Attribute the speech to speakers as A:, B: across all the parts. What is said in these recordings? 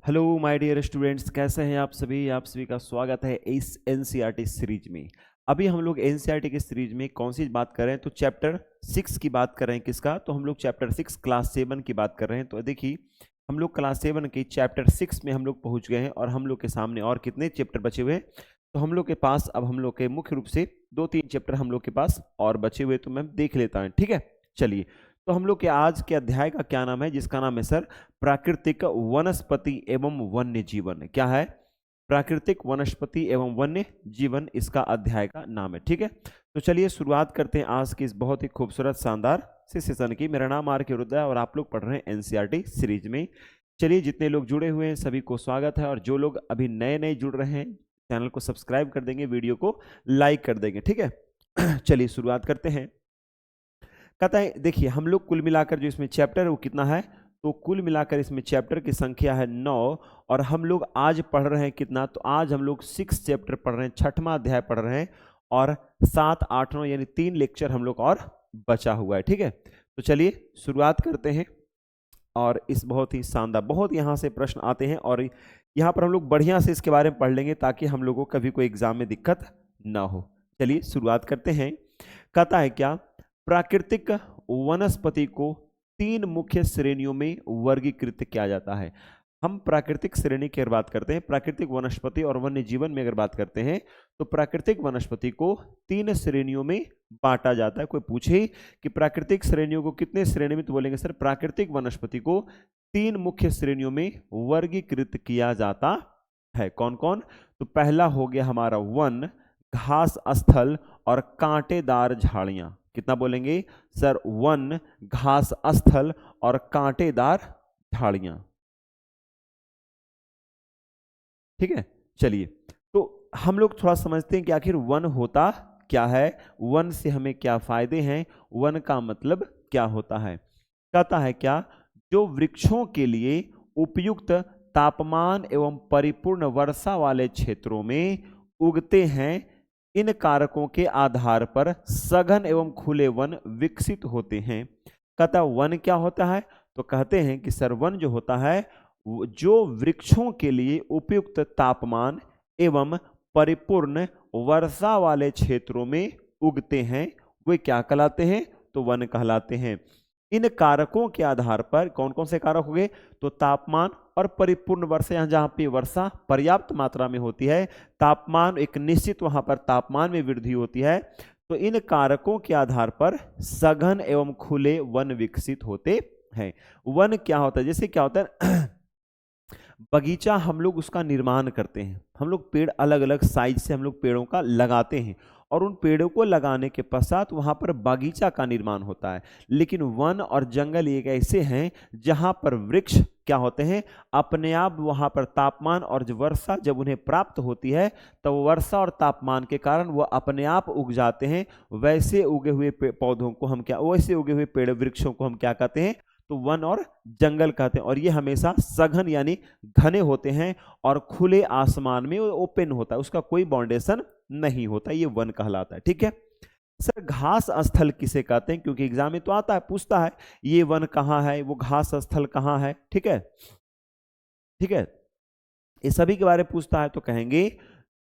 A: Hello my dear students, कैसे हैं आप सभी का स्वागत है इस एनसीईआरटी सीरीज में। अभी हम लोग एनसीईआरटी की सीरीज में कौन सी बात कर रहे हैं? तो चैप्टर 6 की बात कर रहे हैं। किसका? तो हम लोग चैप्टर 6 क्लास 7 की बात कर रहे हैं। तो देखिए, हम लोग क्लास 7 के चैप्टर 6 में हम लोग पहुंच गए हैं और हम लोग के सामने और कितने चैप्टर बचे हुए हैं? तो हम लोग के पास अब हम लोग के मुख्य रूप से 2-3 चैप्टर हम लोग के पास और बचे हुए, तो मैं देख लेता हूँ। ठीक है, चलिए। तो हम लोग के आज के अध्याय का क्या नाम है? जिसका नाम है सर प्राकृतिक वनस्पति एवं वन्य जीवन। क्या है? प्राकृतिक वनस्पति एवं वन्य जीवन, इसका अध्याय का नाम है। ठीक है, तो चलिए शुरुआत करते हैं आज की इस बहुत ही खूबसूरत शानदार से सेशन की। मेरा नाम आर के रुद्र है और आप लोग पढ़ रहे हैं एनसीईआरटी सीरीज में। चलिए, जितने लोग जुड़े हुए हैं सभी को स्वागत है, और जो लोग अभी नए नए जुड़ रहे हैं चैनल को सब्सक्राइब कर देंगे, वीडियो को लाइक कर देंगे। ठीक है चलिए शुरुआत करते हैं। कहता है, देखिए हम लोग कुल मिलाकर जो इसमें चैप्टर है वो कितना है? तो कुल मिलाकर इसमें चैप्टर की संख्या है 9, और हम लोग आज पढ़ रहे हैं कितना? तो आज हम लोग 6 चैप्टर पढ़ रहे हैं, 6वां अध्याय पढ़ रहे हैं, और 7, 8, 9 यानी 3 लेक्चर हम लोग और बचा हुआ है। ठीक है, तो चलिए शुरुआत करते हैं। और इस बहुत ही शानदार, बहुत यहाँ से प्रश्न आते हैं और यहाँ पर हम लोग बढ़िया से इसके बारे में पढ़ लेंगे ताकि हम लोगों को कभी कोई एग्जाम में दिक्कत ना हो। चलिए शुरुआत करते हैं। कहता है क्या? प्राकृतिक वनस्पति को 3 मुख्य श्रेणियों में वर्गीकृत किया जाता है। हम प्राकृतिक श्रेणी की अगर बात करते हैं, प्राकृतिक वनस्पति और वन्य जीवन में अगर बात करते हैं, तो प्राकृतिक वनस्पति को 3 श्रेणियों में बांटा जाता है। कोई पूछे कि प्राकृतिक श्रेणियों को कितने श्रेणी में, तो बोलेंगे सर प्राकृतिक वनस्पति को 3 मुख्य श्रेणियों में वर्गीकृत किया जाता है। कौन कौन? तो पहला हो गया हमारा वन, घास स्थल और कांटेदार झाड़ियां। कितना बोलेंगे सर? वन, घास स्थल और कांटेदार झाड़ियां। ठीक है, चलिए तो हम लोग थोड़ा समझते हैं कि आखिर वन होता क्या है, वन से हमें क्या फायदे हैं, वन का मतलब क्या होता है। कहता है क्या? जो वृक्षों के लिए उपयुक्त तापमान एवं परिपूर्ण वर्षा वाले क्षेत्रों में उगते हैं, इन कारकों के आधार पर सघन एवं खुले वन विकसित होते हैं। कहता वन क्या होता है? तो कहते हैं कि सर वन जो होता है, जो वृक्षों के लिए उपयुक्त तापमान एवं परिपूर्ण वर्षा वाले क्षेत्रों में उगते हैं, वे क्या कहलाते हैं? तो वन कहलाते हैं। इन कारकों के आधार पर, कौन कौन से कारक हो गए? तो तापमान और परिपूर्ण वर्षा, यहाँ जहाँ पे वर्षा पर्याप्त मात्रा में होती है, तापमान एक निश्चित वहां पर तापमान में वृद्धि होती है, तो इन कारकों के आधार पर सघन एवं खुले वन विकसित होते हैं। वन क्या होता है? जैसे क्या होता है बगीचा, हम लोग उसका निर्माण करते हैं, हम लोग पेड़ अलग अलग साइज से हम लोग पेड़ों का लगाते हैं, और उन पेड़ों को लगाने के पश्चात वहां पर बगीचा का निर्माण होता है। लेकिन वन और जंगल एक ऐसे हैं जहां पर वृक्ष क्या होते हैं, अपने आप वहां पर तापमान और जो वर्षा जब उन्हें प्राप्त होती है, तो वर्षा और तापमान के कारण वो अपने आप उग जाते हैं। वैसे उगे हुए पौधों को हम क्या, वैसे उगे हुए पेड़ वृक्षों को हम क्या कहते हैं? तो वन और जंगल कहते हैं। और ये हमेशा सघन यानी घने होते हैं और खुले आसमान में ओपन होता है, उसका कोई बाउंडेशन नहीं होता, ये वन कहलाता है। ठीक है सर, घास स्थल किसे कहते हैं? क्योंकि एग्जाम में तो आता है, पूछता है ये वन कहाँ है, वो घास स्थल कहाँ है। ठीक है, ठीक है, ये सभी के बारे में पूछता है, तो कहेंगे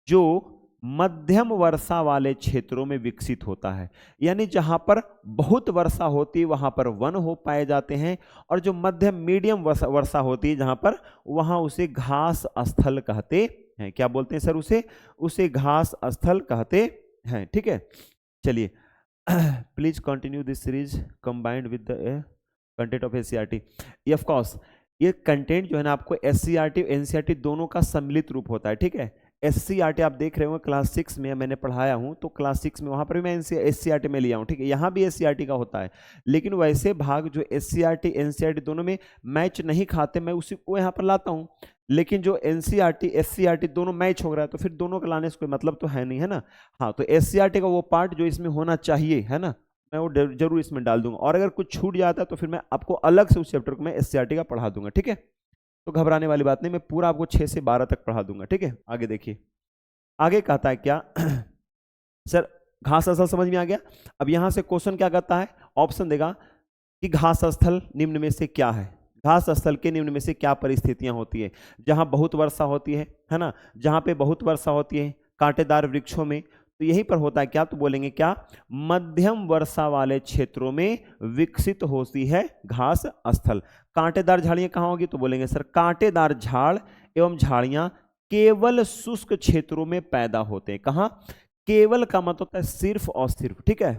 A: जो मध्यम वर्षा वाले क्षेत्रों में विकसित होता है, यानी जहां पर बहुत वर्षा होती है वहां पर वन हो पाए जाते हैं, और जो मध्यम मीडियम वर्षा होती है जहां पर, वहां उसे घास स्थल कहते हैं। क्या बोलते हैं सर? उसे घास स्थल कहते हैं। ठीक है, चलिए please continue this series combined with the content of SCERT. Of course ये कंटेंट जो है ना, आपको एससीईआरटी एनसीईआरटी दोनों का सम्मिलित रूप होता है। ठीक है, एससीईआरटी आप देख रहे होंगे क्लास 6 में मैंने पढ़ाया हूं, तो क्लास 6 में वहां पर भी मैं एससीईआरटी में लिया हूं। ठीक है, यहाँ भी एससीईआरटी का होता है, लेकिन वैसे भाग जो एससीईआरटी एनसीईआरटी दोनों में मैच नहीं खाते, मैं उसी को यहाँ पर लाता हूँ। लेकिन जो एनसीईआरटी एससीईआरटी दोनों मैच हो रहा है, तो फिर दोनों का लाने से कोई मतलब तो है नहीं, है ना। हाँ, तो एससीईआरटी का वो पार्ट जो इसमें होना चाहिए, है ना, मैं वो जरूर इसमें डाल दूंगा, और अगर कुछ छूट जाता है तो फिर मैं आपको अलग से उस चैप्टर को मैं एससीईआरटी का पढ़ा दूंगा। ठीक है, तो घबराने वाली बात नहीं, मैं पूरा आपको 6 से 12 तक पढ़ा दूंगा। ठीक है, आगे देखिए, आगे कहता है क्या सर घास स्थल समझ में आ गया। अब यहां से क्वेश्चन क्या करता है, ऑप्शन देगा कि घास स्थल निम्न में से क्या है। घास स्थल के निम्न में से क्या परिस्थितियां होती है? जहां बहुत वर्षा होती है ना, जहां पे बहुत वर्षा होती है कांटेदार वृक्षों में, तो यहीं पर होता है क्या, तो बोलेंगे क्या, मध्यम वर्षा वाले क्षेत्रों में विकसित होती है घास स्थल। कांटेदार झाड़ियां कहां होगी, तो बोलेंगे सर कांटेदार झाड़ एवं झाड़ियां केवल शुष्क क्षेत्रों में पैदा होते हैं। कहां? केवल का मतलब होता है सिर्फ और सिर्फ, ठीक है,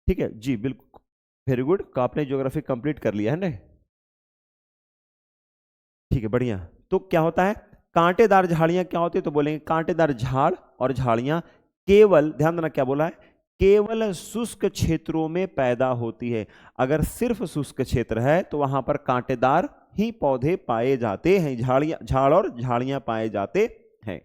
A: ठीक है जी, बिल्कुल, वेरी गुड, आपने ज्योग्राफी कंप्लीट कर लिया है ना, ठीक है, बढ़िया। तो क्या होता है, कांटेदार झाड़ियां क्या होती है, तो बोलेंगे कांटेदार झाड़ और झाड़ियां केवल, ध्यान देना क्या बोला है, केवल शुष्क क्षेत्रों में पैदा होती है। अगर सिर्फ शुष्क क्षेत्र है तो वहां पर कांटेदार ही पौधे पाए जाते हैं, झाड़ और झाड़ियां पाए जाते हैं।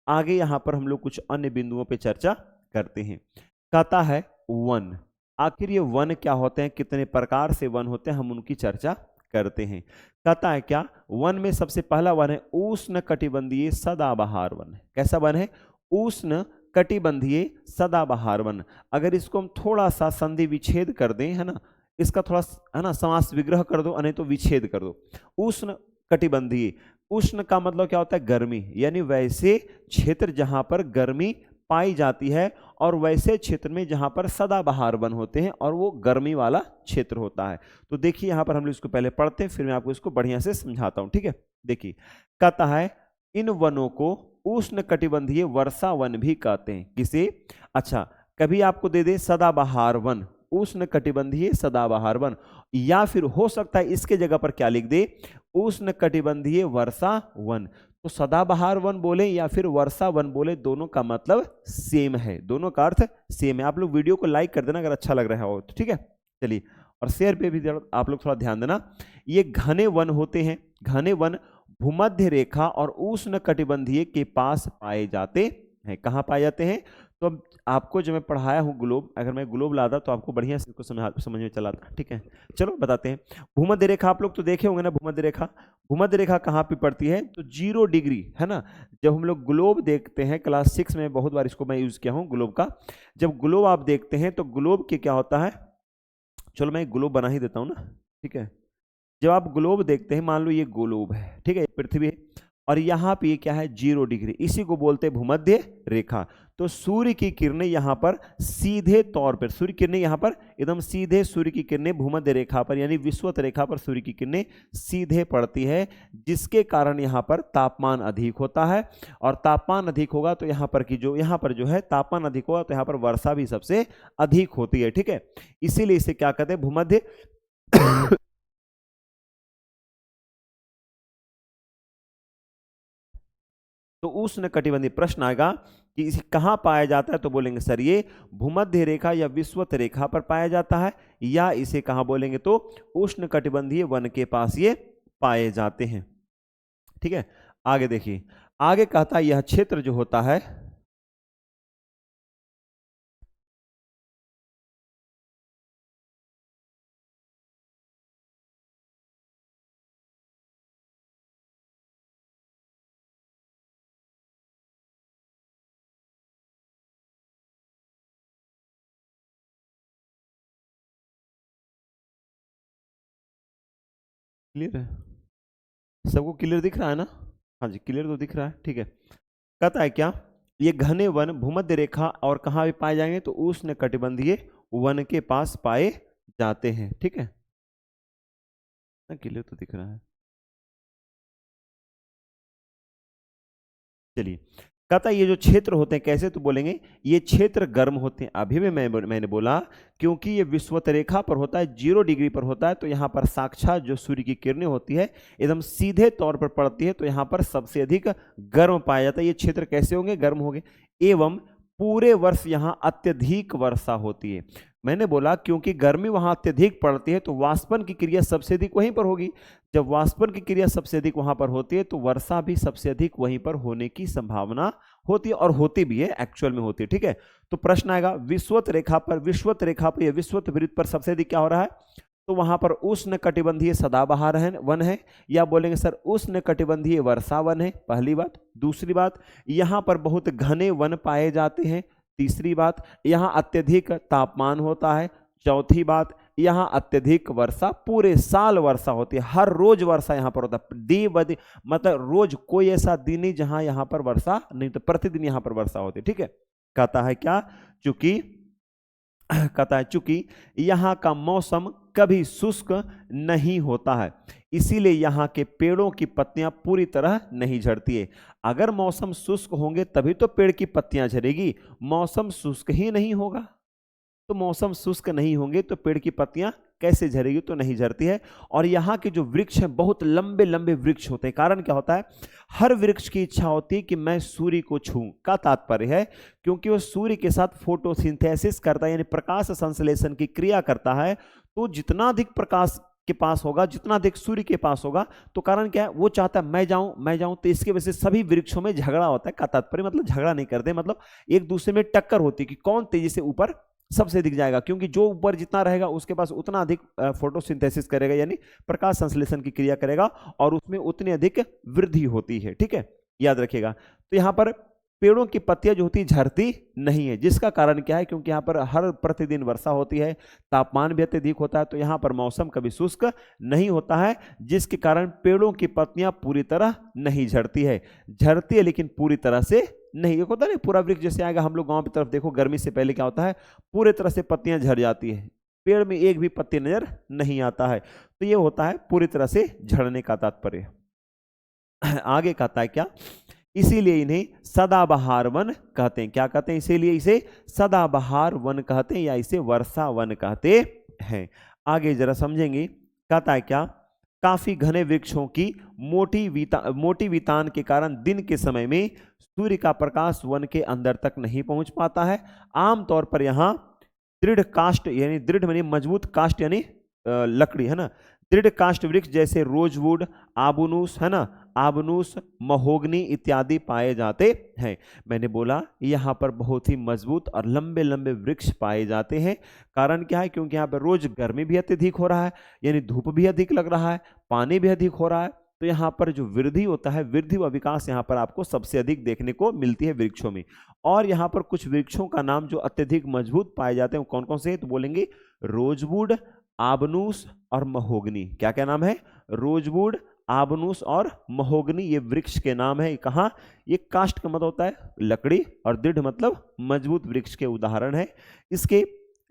A: आगे यहां पर हम लोग कुछ अन्य बिंदुओं पे चर्चा करते हैं। कहता है वन, आखिर ये वन क्या होते हैं, कितने प्रकार से वन होते हैं, हम उनकी चर्चा करते हैं। कहता है क्या, वन में सबसे पहला वन है उष्ण कटिबंधीय सदाबहार वन। कैसा वन है? उष्ण कटिबंधीय सदाबहार वन। अगर इसको हम थोड़ा सा संधि विच्छेद कर दें, है ना, इसका थोड़ा है ना समास विग्रह कर दो, नहीं तो विच्छेद कर दो। उष्ण कटिबंधीय, उष्ण का मतलब क्या होता है, गर्मी, यानी वैसे क्षेत्र जहां पर गर्मी पाई जाती है और वैसे क्षेत्र में जहां पर सदाबहार वन होते हैं और वो गर्मी वाला क्षेत्र होता है। तो देखिए यहां पर हम लोग इसको पहले पढ़ते हैं, फिर मैं आपको इसको बढ़िया से समझाता हूं, ठीक है। देखिए कहता है इन वनों को उष्ण कटिबंधीय वर्षा वन भी कहते हैं। किसे? अच्छा, कभी आपको दे दे सदाबहार वन, उष्ण कटिबंधीय सदाबहार वन, या फिर हो सकता है इसके जगह पर क्या लिख दे, उष्ण कटिबंधीय वर्षा वन। तो सदाबहार वन बोले या फिर वर्षा वन बोले, दोनों का मतलब सेम है, दोनों का अर्थ सेम है। आप लोग वीडियो को लाइक कर देना अगर अच्छा लग रहा हो तो, ठीक है। चलिए, और शेयर पे भी आप लोग थोड़ा ध्यान देना। ये घने वन होते हैं, घने वन भूमध्य रेखा और उष्ण कटिबंधीय के पास पाए जाते हैं। कहाँ पाए जाते हैं? तो अब आपको जो मैं पढ़ाया हूँ ग्लोब, अगर मैं ग्लोब लाता तो आपको बढ़िया से इसको समझ में चला था, ठीक है। चलो बताते हैं। भूमध्य रेखा आप लोग तो देखे होंगे ना, भूमध्य रेखा, भूमध्य रेखा कहाँ पे पड़ती है, तो 0 डिग्री, है ना। जब हम लोग ग्लोब देखते हैं, क्लास 6 में बहुत बार इसको मैं यूज किया हूँ ग्लोब का, जब ग्लोब आप देखते हैं तो ग्लोब के क्या होता है, चलो मैं ग्लोब बना ही देता हूँ ना, ठीक है। जब आप ग्लोब देखते हैं, मान लो ये ग्लोब है, ठीक है, पृथ्वी है, और यहाँ पे ये क्या है, 0 डिग्री, इसी को बोलते हैं भूमध्य रेखा। तो सूर्य की किरणें यहाँ पर सीधे तौर पर, सूर्य किरणें यहाँ पर एकदम सीधे, सूर्य की किरणें भूमध्य रेखा पर यानी विषुवत रेखा पर सूर्य की किरणें सीधे पड़ती है, जिसके कारण यहाँ पर तापमान अधिक होता है। और तापमान अधिक होगा तो यहाँ पर की जो यहाँ पर जो है तापमान अधिक होगा तो यहाँ पर वर्षा भी सबसे अधिक होती है, ठीक है। इसीलिए इसे क्या कहते हैं, भूमध्य तो उष्ण कटिबंधीय, प्रश्न आएगा कि इसे कहां पाया जाता है, तो बोलेंगे सर ये भूमध्य रेखा या विषुवत रेखा पर पाया जाता है, या इसे कहां बोलेंगे तो उष्ण कटिबंधीय वन के पास ये पाए जाते हैं, ठीक है। आगे देखिए, आगे कहता है यह क्षेत्र जो होता है, क्लियर है, सबको क्लियर दिख रहा है ना? हाँ जी, क्लियर तो दिख रहा है, ठीक है। कहता है क्या, ये घने वन भूमध्य रेखा और कहाँ भी पाए जाएंगे, तो उष्ण कटिबंधीय वन के पास पाए जाते हैं, ठीक है। क्लियर तो दिख रहा है। चलिए, कहता है ये जो क्षेत्र होते हैं कैसे, तो बोलेंगे ये क्षेत्र गर्म होते हैं। अभी भी मैंने बोला क्योंकि ये विषुवत रेखा पर होता है, 0 डिग्री पर होता है, तो यहाँ पर साक्षात जो सूर्य की किरणें होती है एकदम सीधे तौर पर पड़ती है, तो यहाँ पर सबसे अधिक गर्म पाया जाता है। ये क्षेत्र कैसे होंगे, गर्म होंगे। एवं पूरे वर्ष यहाँ अत्यधिक वर्षा होती है। मैंने बोला क्योंकि गर्मी वहां अत्यधिक पड़ती है तो वाष्पन की क्रिया सबसे अधिक वहीं पर होगी। जब वाष्पन की क्रिया सबसे अधिक वहां पर होती है तो वर्षा भी सबसे अधिक वहीं पर होने की संभावना होती है, और होती भी है, एक्चुअल में होती है, ठीक है। तो प्रश्न आएगा विषुवत रेखा पर या विषुवत वृत्त पर सबसे अधिक क्या हो रहा है, तो वहां पर उष्ण कटिबंधीय सदाबहार वन है, या बोलेंगे सर उष्ण कटिबंधीय वर्षा वन है, पहली बात। दूसरी बात, यहां पर बहुत घने वन पाए जाते हैं। तीसरी बात, यहां अत्यधिक तापमान होता है। चौथी बात, यहाँ अत्यधिक वर्षा, पूरे साल वर्षा होती है, हर रोज वर्षा यहाँ पर होता है, डी बदी मतलब रोज कोई ऐसा दिन नहीं जहां यहाँ पर वर्षा नहीं, तो प्रतिदिन यहाँ पर वर्षा होती है। ठीक है, कहता है क्या, चूंकि कहता है चूंकि यहाँ का मौसम कभी शुष्क नहीं होता है, इसीलिए यहाँ के पेड़ों की पत्तियां पूरी तरह नहीं झड़ती है। अगर मौसम शुष्क होंगे तभी तो पेड़ की पत्तियां झड़ेगी, मौसम शुष्क ही नहीं होगा तो मौसम शुष्क नहीं होंगे तो पेड़ की पत्तियां कैसे झड़ेगी, तो नहीं झड़ती है। और यहाँ के जो वृक्ष हैं बहुत लंबे लंबे वृक्ष होते हैं। कारण क्या होता है, हर वृक्ष की इच्छा होती है कि मैं सूर्य को छूं, का तात्पर्य है क्योंकि वो सूर्य के साथ फोटोसिंथेसिस करता है, यानी प्रकाश संश्लेषण की क्रिया करता है। तो जितना अधिक प्रकाश के पास होगा, जितना अधिक सूर्य के पास होगा, तो कारण क्या है, वो चाहता है मैं जाऊं। तो इसके वजह से सभी वृक्षों में झगड़ा होता है, का तात्पर्य मतलब झगड़ा नहीं करते, मतलब एक दूसरे में टक्कर होती है कि कौन तेजी से ऊपर सबसे दिख जाएगा, क्योंकि जो ऊपर जितना रहेगा उसके पास उतना अधिक फोटोसिंथेसिस करेगा, यानी प्रकाश संश्लेषण की क्रिया करेगा, और उसमें उतनी अधिक वृद्धि होती है। ठीक है, याद रखिएगा। तो यहाँ पर पेड़ों की पत्तियां जो होती है झड़ती नहीं है, जिसका कारण क्या है, क्योंकि यहाँ पर हर प्रतिदिन वर्षा होती है, तापमान भी अत्यधिक होता है, तो यहाँ पर मौसम कभी शुष्क नहीं होता है, जिसके कारण पेड़ों की पत्तियां पूरी तरह नहीं झड़ती है। झड़ती है लेकिन पूरी तरह से नहीं। एक होता है पूरा वृक्ष जैसे आएगा, हम लोग गांव की तरफ देखो गर्मी से पहले क्या होता है, पूरे तरह से पत्तियां झड़ जाती है, पेड़ में एक भी पत्ती नजर नहीं आता है, तो ये होता है पूरी तरह से झड़ने का तात्पर्य। आगे कहता है क्या, इसीलिए इन्हें सदाबहार वन कहते हैं। क्या कहते हैं, इसीलिए इसे सदाबहार वन कहते हैं या इसे वर्षा वन कहते हैं। आगे जरा समझेंगे, कहता है क्या, काफी घने वृक्षों की मोटी वितान के कारण दिन के समय में सूर्य का प्रकाश वन के अंदर तक नहीं पहुंच पाता है। आमतौर पर यहाँ दृढ़ काष्ठ यानी दृढ़ यानी मजबूत काष्ठ यानी लकड़ी है ना, दृढ़ काष्ठ वृक्ष जैसे रोजवुड, आबनूस है ना, आबनूस, महोगनी इत्यादि पाए जाते हैं। मैंने बोला यहाँ पर बहुत ही मजबूत और लंबे लंबे वृक्ष पाए जाते हैं। कारण क्या है, क्योंकि यहाँ पर रोज गर्मी भी अत्यधिक हो रहा है, यानी धूप भी अधिक लग रहा है, पानी भी अधिक हो रहा है, तो यहाँ पर जो वृद्धि होता है, वृद्धि व विकास यहाँ पर आपको सबसे अधिक देखने को मिलती है वृक्षों में। और यहाँ पर कुछ वृक्षों का नाम जो अत्यधिक मजबूत पाए जाते हैं कौन कौन से, तो बोलेंगे रोजवुड, आबनूस और महोगनी। क्या क्या नाम है, रोजवुड, आबनूस और महोगनी, ये वृक्ष के नाम है। कहाँ, ये काष्ठ का मतलब होता है लकड़ी, और दृढ़ मतलब मजबूत वृक्ष के उदाहरण है। इसके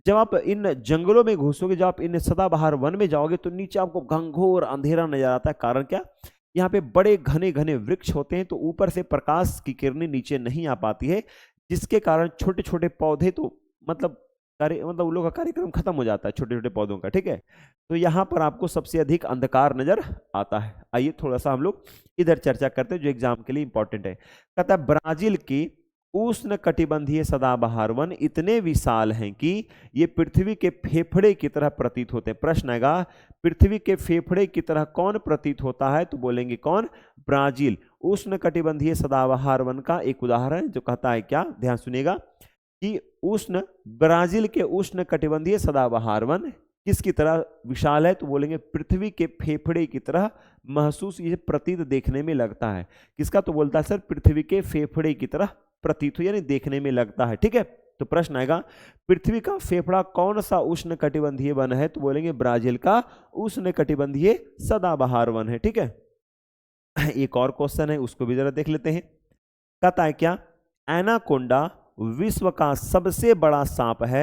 A: जब आप इन जंगलों में घुसोगे, जब आप इन सदाबहार वन में जाओगे, तो नीचे आपको घंघोर अंधेरा नजर आता है। कारण क्या, यहाँ पे बड़े घने घने वृक्ष होते हैं, तो ऊपर से प्रकाश की किरणें नीचे नहीं आ पाती है, जिसके कारण छोटे छोटे पौधे तो मतलब उन लोगों का कार्यक्रम खत्म हो जाता है छोटे छोटे पौधों का। ठीक है, तो यहाँ पर आपको सबसे अधिक अंधकार नजर आता है। आइए थोड़ा सा हम लोग इधर चर्चा करते हैं जो एग्जाम के लिए इंपॉर्टेंट है। कहता है ब्राजील की उष्ण कटिबंधीय सदाबहार वन इतने विशाल हैं कि ये पृथ्वी के फेफड़े की तरह प्रतीत होते हैं। प्रश्न आएगा, पृथ्वी के फेफड़े की तरह कौन प्रतीत होता है, तो बोलेंगे कौन, ब्राजील। उष्ण कटिबंधीय सदाबहार वन का एक उदाहरण जो कहता है क्या, ध्यान सुनिएगा कि ब्राजील के उष्ण कटिबंधीय सदाबहार वन किसकी तरह विशाल है, तो बोलेंगे पृथ्वी के फेफड़े की तरह महसूस ये प्रतीत देखने में लगता है। किसका, तो बोलता है सर पृथ्वी के फेफड़े की तरह प्रतीत हो यानी देखने में लगता है। ठीक है, तो प्रश्न आएगा पृथ्वी का फेफड़ा कौन सा उष्ण कटिबंधीय वन है, तो बोलेंगे ब्राजील का उष्ण कटिबंधीय सदाबहार वन है। ठीक है, एक और क्वेश्चन है उसको भी जरा देख लेते हैं। कहता है क्या, एनाकोंडा विश्व का सबसे बड़ा सांप है,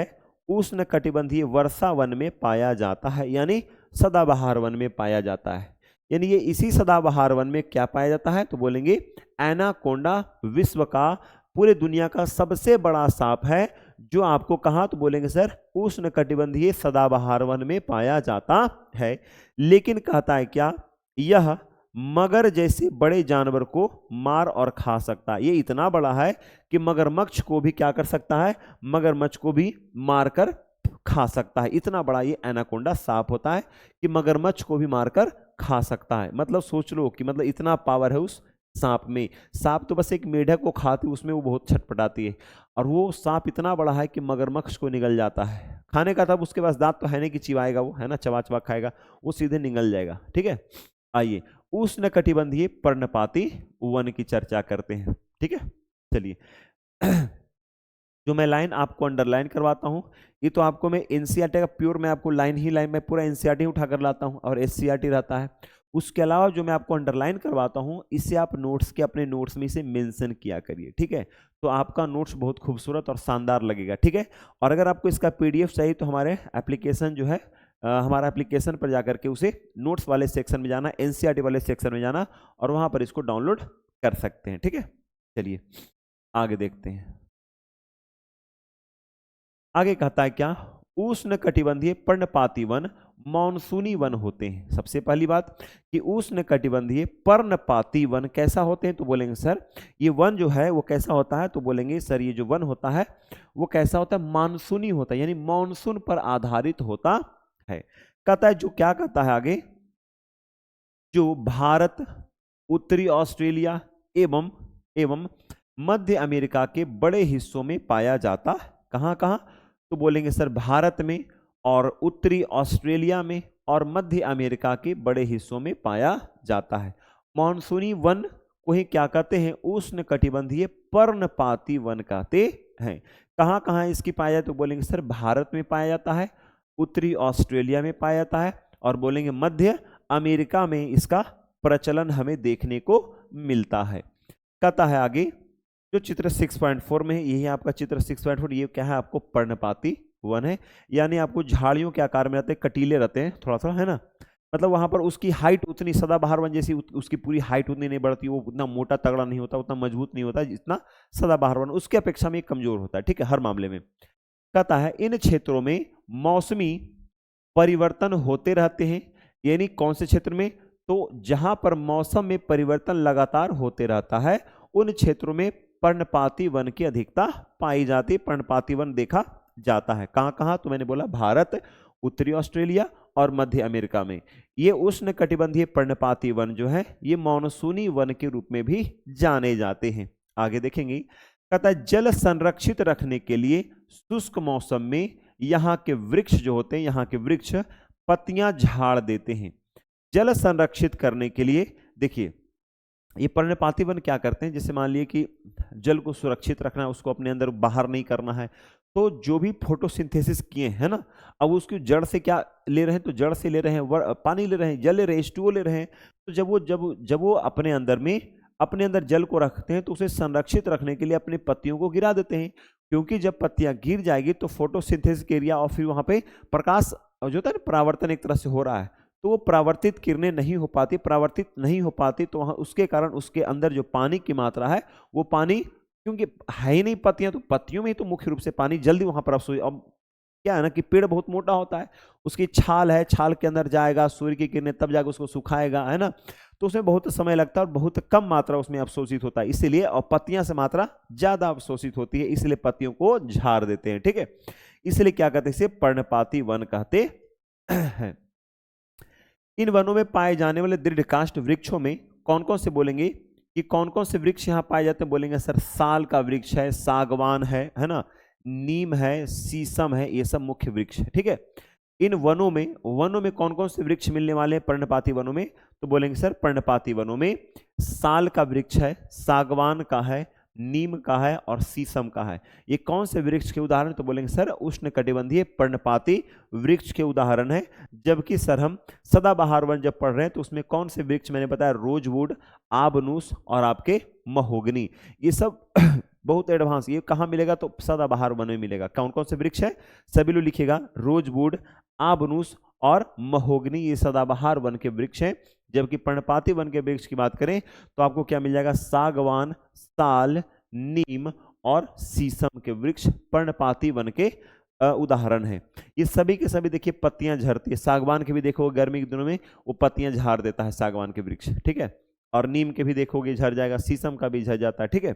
A: उष्ण कटिबंधीय वर्षा वन में पाया जाता है, यानी सदाबहार वन में पाया जाता है। यानी ये इसी सदाबहार वन में क्या पाया जाता है, तो बोलेंगे एनाकोंडा विश्व का, पूरे दुनिया का सबसे बड़ा सांप है, जो आपको कहा, तो बोलेंगे सर उष्ण कटिबंधीय सदाबहार वन में पाया जाता है। लेकिन कहता है क्या, यह मगर जैसे बड़े जानवर को मार और खा सकता है। ये इतना बड़ा है कि मगरमच्छ को भी क्या कर सकता है, मगरमच्छ को भी मारकर खा सकता है। इतना बड़ा ये एनाकोंडा सांप होता है कि मगरमच्छ को भी मारकर खा सकता है। मतलब सोच लो कि मतलब इतना पावर है उस सांप में। सांप तो बस एक मेढक को खाती, उसमें वो बहुत छटपटाती है, और वो सांप इतना बड़ा है कि मगरमच्छ को निगल जाता है खाने का। तब उसके पास दांत तो है नहीं कि चिबाएगा, वो है ना, चबा चबा खाएगा, वो सीधे निगल जाएगा। ठीक है, आइए उष्ण कटिबंधीय पर्णपाती वन की चर्चा करते हैं। ठीक है, चलिए जो मैं लाइन आपको अंडरलाइन करवाता हूँ, ये तो आपको मैं एनसीईआरटी का प्योर, मैं आपको लाइन ही लाइन में पूरा एनसीईआरटी उठा कर लाता हूँ और एससीईआरटी रहता है। उसके अलावा जो मैं आपको अंडरलाइन करवाता हूँ, इसे आप नोट्स के अपने नोट्स में इसे मेंशन किया करिए, ठीक है। तो आपका नोट्स बहुत खूबसूरत और शानदार लगेगा, ठीक है। और अगर आपको इसका पीडीएफ चाहिए तो हमारे एप्लीकेशन जो है, हमारा एप्लीकेशन पर जाकर के उसे नोट्स वाले सेक्शन में जाना, एनसीईआरटी वाले सेक्शन में जाना और वहां पर इसको डाउनलोड कर सकते हैं, ठीक है। चलिए आगे देखते हैं। आगे कहता है क्या, उष्ण कटिबंधीय पर्णपाती वन मानसूनी वन होते हैं। सबसे पहली बात कि उष्ण कटिबंधीय पर्णपाती वन कैसा होते हैं, तो बोलेंगे सर ये वन जो है वो कैसा होता है, तो बोलेंगे सर ये जो वन होता है वो कैसा होता है, मानसूनी होता है, यानी मानसून पर आधारित होता है। कहता है जो क्या कहता है आगे, जो भारत, उत्तरी ऑस्ट्रेलिया एवं एवं मध्य अमेरिका के बड़े हिस्सों में पाया जाता। कहाँ कहाँ, तो बोलेंगे सर भारत में और उत्तरी ऑस्ट्रेलिया में और मध्य अमेरिका के बड़े हिस्सों में पाया जाता है। मानसूनी वन को ही क्या कहते हैं, उष्ण कटिबंधीय पर्णपाती वन कहते हैं। कहाँ कहाँ इसकी पाया जाए, तो बोलेंगे सर भारत में पाया जाता है, उत्तरी ऑस्ट्रेलिया में पाया जाता है और बोलेंगे मध्य अमेरिका में इसका प्रचलन हमें देखने को मिलता है। कहता है आगे, जो चित्र 6.4 में है, यही आपका चित्र 6.4, ये क्या है आपको पर्णपाती वन है, यानी आपको झाड़ियों के आकार में रहते हैं, कटीले रहते हैं थोड़ा सा, है ना। मतलब वहां पर उसकी हाइट उतनी, सदाबहार वन जैसी उसकी पूरी हाइट उतनी नहीं बढ़ती, वो उतना मोटा तगड़ा नहीं होता, उतना मजबूत नहीं होता जितना सदाबहार वन, उसके अपेक्षा में कमजोर होता है, ठीक है, हर मामले में। कहता है इन क्षेत्रों में मौसमी परिवर्तन होते रहते हैं, यानी कौन से क्षेत्र में, तो जहां पर मौसम में परिवर्तन लगातार होते रहता है उन क्षेत्रों में पर्णपाती वन की अधिकता पाई जाती है, पर्णपाती वन देखा जाता है। कहां कहां, तो मैंने बोला भारत, उत्तरी ऑस्ट्रेलिया और मध्य अमेरिका में। ये उष्ण कटिबंधीय पर्णपाती वन जो है ये मानसूनी वन के रूप में भी जाने जाते हैं। आगे देखेंगे, कहता है जल संरक्षित रखने के लिए शुष्क मौसम में यहाँ के वृक्ष जो होते हैं, यहाँ के वृक्ष पत्तियां झाड़ देते हैं। जल संरक्षित करने के लिए देखिए ये पर्णपाती वन क्या करते हैं, जैसे मान लिए कि जल को सुरक्षित रखना है, उसको अपने अंदर बाहर नहीं करना है, तो जो भी फोटोसिंथेसिस किए हैं ना, अब उसकी जड़ से क्या ले रहे हैं, तो जड़ से ले रहे हैं, पानी ले रहे हैं, जल ले रहे हैं, H2O ले रहे हैं। तो जब वो अपने अंदर जल को रखते हैं तो उसे संरक्षित रखने के लिए अपने पत्तियों को गिरा देते हैं, क्योंकि जब पत्तियां गिर जाएगी तो फोटोसिंथेसिस के एरिया और फिर वहां पे प्रकाश जो होता है ना, परावर्तन एक तरह से हो रहा है, तो वो परावर्तित किरणें नहीं हो पाती, परावर्तित नहीं हो पाती, तो वहां उसके कारण उसके अंदर जो पानी की मात्रा है वो पानी, क्योंकि है ही नहीं पत्तियां, तो पत्तियों में ही तो मुख्य रूप से पानी जल्दी वहां पर अवशोषित। अब क्या है ना कि पेड़ बहुत मोटा होता है, उसकी छाल है, छाल के अंदर जाएगा सूर्य की किरणें, तब जाकर उसको सुखाएगा, है ना, तो उसमें बहुत समय लगता है और बहुत कम मात्रा उसमें अवशोषित होता है, इसीलिए, और पत्तियां से मात्रा ज्यादा अवशोषित होती है, इसलिए पत्तियों को झाड़ देते हैं, ठीक है। इसलिए क्या कहते हैं, इसे पर्णपाती वन कहते हैं। इन वनों में पाए जाने वाले दृढ़काष्ठ वृक्षों में कौन कौन से, बोलेंगे कि कौन कौन से वृक्ष यहाँ पाए जाते हैं, बोलेंगे सर साल का वृक्ष है, सागवान है ना, नीम है, शीशम है, ये सब मुख्य वृक्ष है, ठीक है। इन वनों में कौन कौन से वृक्ष मिलने वाले हैं पर्णपाती वनों में, तो बोलेंगे सर पर्णपाती वनों में साल का वृक्ष है, सागवान का है, नीम का है और शीशम का है। ये कौन से वृक्ष के उदाहरण, तो बोलेंगे सर उष्ण कटिबंधीय पर्णपाती वृक्ष के उदाहरण है। जबकि सर हम सदाबहार वन जब पढ़ रहे हैं तो उसमें कौन से वृक्ष, मैंने बताया रोजवुड, आबनूस और आपके महोगनी, ये सब बहुत एडवांस। ये कहाँ मिलेगा, तो सदाबहार वन में मिलेगा। कौन कौन से वृक्ष है, सभी लोग लिखिएगा, रोजवुड, आबनूस और महोगनी, ये सदाबहार वन के वृक्ष हैं। जबकि पर्णपाती वन के वृक्ष की बात करें तो आपको क्या मिल जाएगा, सागवान, साल, नीम और शीशम के वृक्ष पर्णपाती वन के उदाहरण है। ये सभी के सभी देखिए पत्तियां झड़ती है, सागवान के भी देखो गर्मी के दिनों में वो पत्तियां झाड़ देता है सागवान के वृक्ष, ठीक है, और नीम के भी देखोगे झड़ जाएगा, शीशम का भी झड़ जाता है, ठीक है।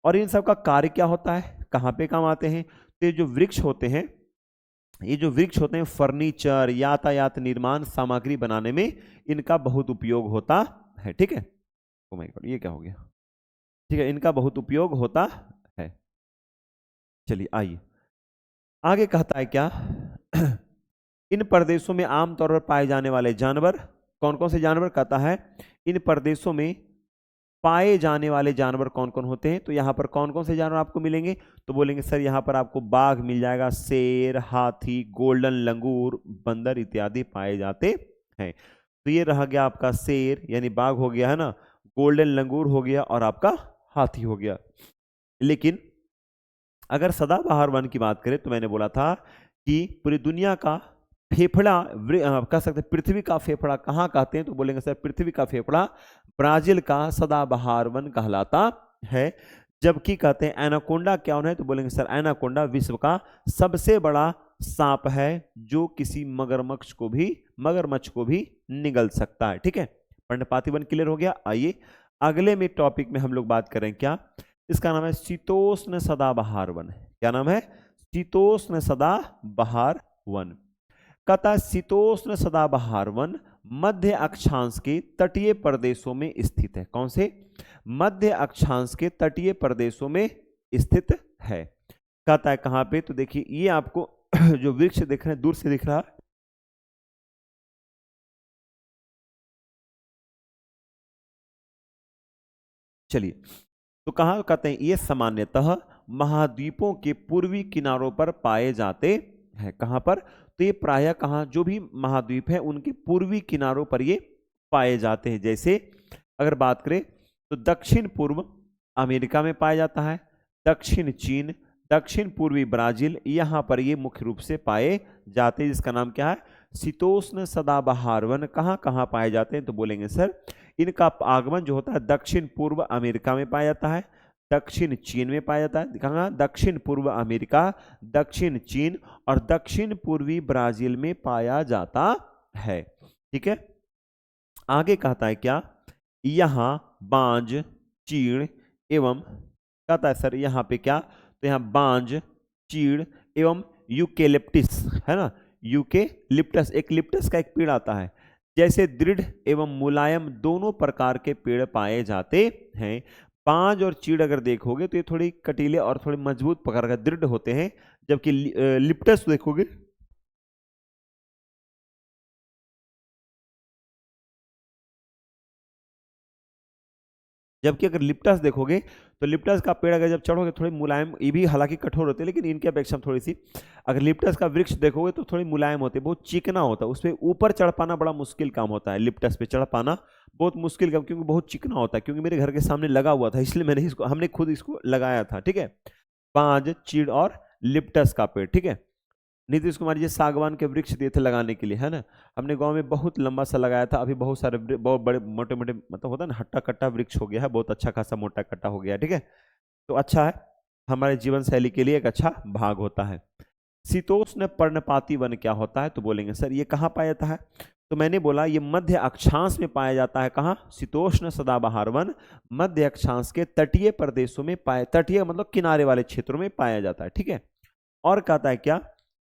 A: और इन सब का कार्य क्या होता है, कहाँ पे काम आते हैं, तो ये जो वृक्ष होते हैं फर्नीचर, यातायात निर्माण सामग्री बनाने में इनका बहुत उपयोग होता है, ठीक है। ओ माय गॉड, ये क्या हो गया, ठीक है, इनका बहुत उपयोग होता है। चलिए आइए आगे, कहता है क्या इन प्रदेशों में आमतौर पर पाए जाने वाले जानवर कौन कौन से जानवर, कहता है इन प्रदेशों में पाए जाने वाले जानवर कौन कौन होते हैं, तो यहाँ पर कौन कौन से जानवर आपको मिलेंगे, तो बोलेंगे सर यहाँ पर आपको बाघ मिल जाएगा, शेर, हाथी, गोल्डन लंगूर, बंदर इत्यादि पाए जाते हैं। तो ये रह गया आपका शेर यानी बाघ हो गया है ना, गोल्डन लंगूर हो गया और आपका हाथी हो गया। लेकिन अगर सदाबहार वन की बात करें तो मैंने बोला था कि पूरी दुनिया का फेफड़ा कह सकते हैं, पृथ्वी का फेफड़ा कहाँ कहते हैं, तो बोलेंगे सर पृथ्वी का फेफड़ा ब्राजील का सदाबहार वन कहलाता है। जबकि कहते हैं एनाकोंडा क्या है, तो बोलेंगे सर एनाकोंडा विश्व का सबसे बड़ा सांप है जो किसी मगरमच्छ को भी निगल सकता है। ठीक है, पर्णपाती वन क्लियर हो गया। आइए अगले में टॉपिक में हम लोग बात करें क्या, इसका नाम है शीतोष्ण सदाबहार वन। क्या नाम है, शीतोष्ण सदाबहार वन। कहता शीतोष्ण सदाबहार वन मध्य अक्षांश के तटीय प्रदेशों में स्थित है। कौन से, मध्य अक्षांश के तटीय प्रदेशों में स्थित है। कहता है कहां पे, तो देखिए ये आपको जो वृक्ष दिख रहे हैं दूर से दिख रहा है, चलिए तो कहा कहते हैं ये सामान्यतः महाद्वीपों के पूर्वी किनारों पर पाए जाते हैं। कहां पर, तो ये प्रायः कहां, जो भी महाद्वीप है उनके पूर्वी किनारों पर ये पाए जाते हैं। जैसे अगर बात करें तो दक्षिण पूर्व अमेरिका में पाया जाता है, दक्षिण चीन, दक्षिण पूर्वी ब्राजील, यहाँ पर ये मुख्य रूप से पाए जाते हैं, जिसका नाम क्या है, शीतोष्ण सदाबहार वन। कहाँ कहाँ पाए जाते हैं, तो बोलेंगे सर इनका आगमन जो होता है दक्षिण पूर्व अमेरिका में पाया जाता है, दक्षिण चीन में पाया जाता है, कहाँ, दक्षिण पूर्व अमेरिका, दक्षिण चीन और दक्षिण पूर्वी ब्राजील में पाया जाता है। ठीक है, आगे कहता है क्या, यहाँ बांज, चीड़ एवं, कहता है सर यहाँ पे क्या, तो यहाँ बांज, चीड़ एवं यूकेलिप्टिस है ना, यूकेलिप्टस, एक लिप्टस का एक पेड़ आता है, जैसे दृढ़ एवं मुलायम दोनों प्रकार के पेड़ पाए जाते हैं। बांज और चीड़ अगर देखोगे तो ये थोड़ी कटीले और थोड़ी मजबूत प्रकार का दृढ़ होते हैं, जबकि लिप्टस देखोगे जबकि अगर लिप्टस देखोगे तो लिप्टस का पेड़ अगर जब चढ़ोगे थोड़ी मुलायम, ये भी हालांकि कठोर होते हैं लेकिन इनके अपेक्षा थोड़ी सी, अगर लिप्टस का वृक्ष देखोगे तो थोड़ी मुलायम होते हैं, बहुत चिकना होता है, उस पर ऊपर चढ़ पाना बड़ा मुश्किल काम होता है, लिप्टस पे चढ़ पाना बहुत मुश्किल काम, क्योंकि बहुत चिकना होता है, क्योंकि मेरे घर के सामने लगा हुआ था इसलिए हमने खुद इसको लगाया था। ठीक है, बांज, चीड़ और लिप्टस का पेड़। ठीक है, नीतीश कुमार जी सागवान के वृक्ष दिए थे लगाने के लिए है ना, हमने गांव में बहुत लंबा सा लगाया था, अभी बहुत सारे बहुत बड़े मोटे मोटे मतलब होता है ना हट्टा कट्टा वृक्ष हो गया है, बहुत अच्छा खासा मोटा कट्टा हो गया है। ठीक है, तो अच्छा है, हमारे जीवन शैली के लिए एक अच्छा भाग होता है। शीतोष्ण पर्णपाती वन क्या होता है, तो बोलेंगे सर ये कहाँ पाया जाता है, तो मैंने बोला ये मध्य अक्षांश में पाया जाता है। कहाँ, शीतोष्ण सदाबहार वन मध्य अक्षांश के तटीय प्रदेशों में पाया, तटीय मतलब किनारे वाले क्षेत्रों में पाया जाता है। ठीक है, और कहता है क्या,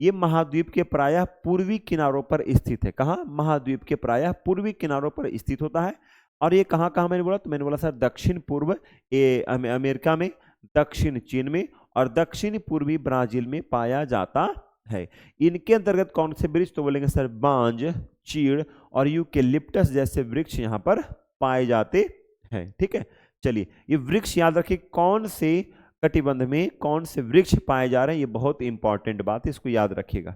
A: ये महाद्वीप के प्रायः पूर्वी किनारों पर स्थित है। कहाँ, महाद्वीप के प्रायः पूर्वी किनारों पर स्थित होता है। और ये कहाँ कहाँ मैंने बोला, तो मैंने बोला सर दक्षिण पूर्व अमेरिका में, दक्षिण चीन में और दक्षिण पूर्वी ब्राजील में पाया जाता है। इनके अंतर्गत कौन से वृक्ष, तो बोलेंगे सर बांज, चीड़ और यूकेलिप्टस जैसे वृक्ष यहाँ पर पाए जाते हैं। ठीक है, चलिए ये वृक्ष याद रखिए, कौन से कटिबंध में कौन से वृक्ष पाए जा रहे हैं, ये बहुत इंपॉर्टेंट बात है, इसको याद रखिएगा।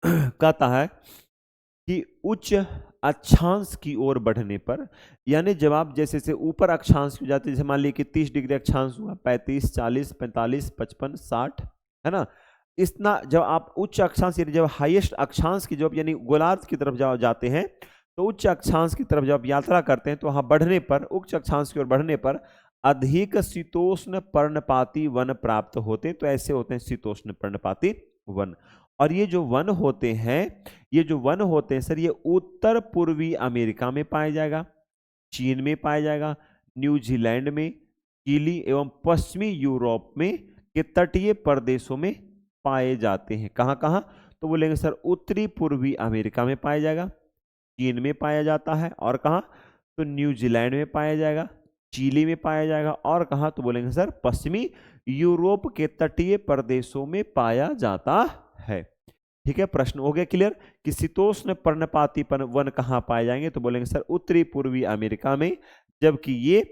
A: कहता है कि उच्च अक्षांश की ओर बढ़ने पर, यानी जब आप जैसे से ऊपर अक्षांश हो जाते, जैसे मान लीजिए कि 30 डिग्री अक्षांश हुआ, 35, 40, 45, 55, 60 है ना, इतना जब आप उच्च अक्षांश यानी जब हाईएस्ट अक्षांश की जब यानी गोलार्ध की तरफ जाते हैं, तो उच्च अक्षांश की तरफ जब यात्रा करते हैं तो वहां बढ़ने पर, उच्च अक्षांश की ओर बढ़ने पर अधिक शीतोष्ण पर्णपाती वन प्राप्त होते, तो ऐसे होते हैं शीतोष्ण पर्णपाती वन। और ये जो वन होते हैं, ये जो वन होते हैं सर, ये उत्तर पूर्वी अमेरिका में पाया जाएगा, चीन में पाया जाएगा, न्यूजीलैंड में, चिली एवं पश्चिमी यूरोप में के तटीय प्रदेशों में पाए जाते हैं। कहाँ कहाँ, तो बोलेंगे सर उत्तरी पूर्वी अमेरिका में पाया जाएगा, चीन में पाया जाता है, और कहाँ, तो न्यूजीलैंड में पाया जाएगा, चिली में पाया जाएगा, और कहाँ, तो बोलेंगे सर पश्चिमी यूरोप के तटीय प्रदेशों में पाया जाता है। ठीक है, प्रश्न हो गया क्लियर कि शीतोष्ण पर्णपाती वन कहाँ पाए जाएंगे, तो बोलेंगे सर उत्तरी पूर्वी अमेरिका में। जबकि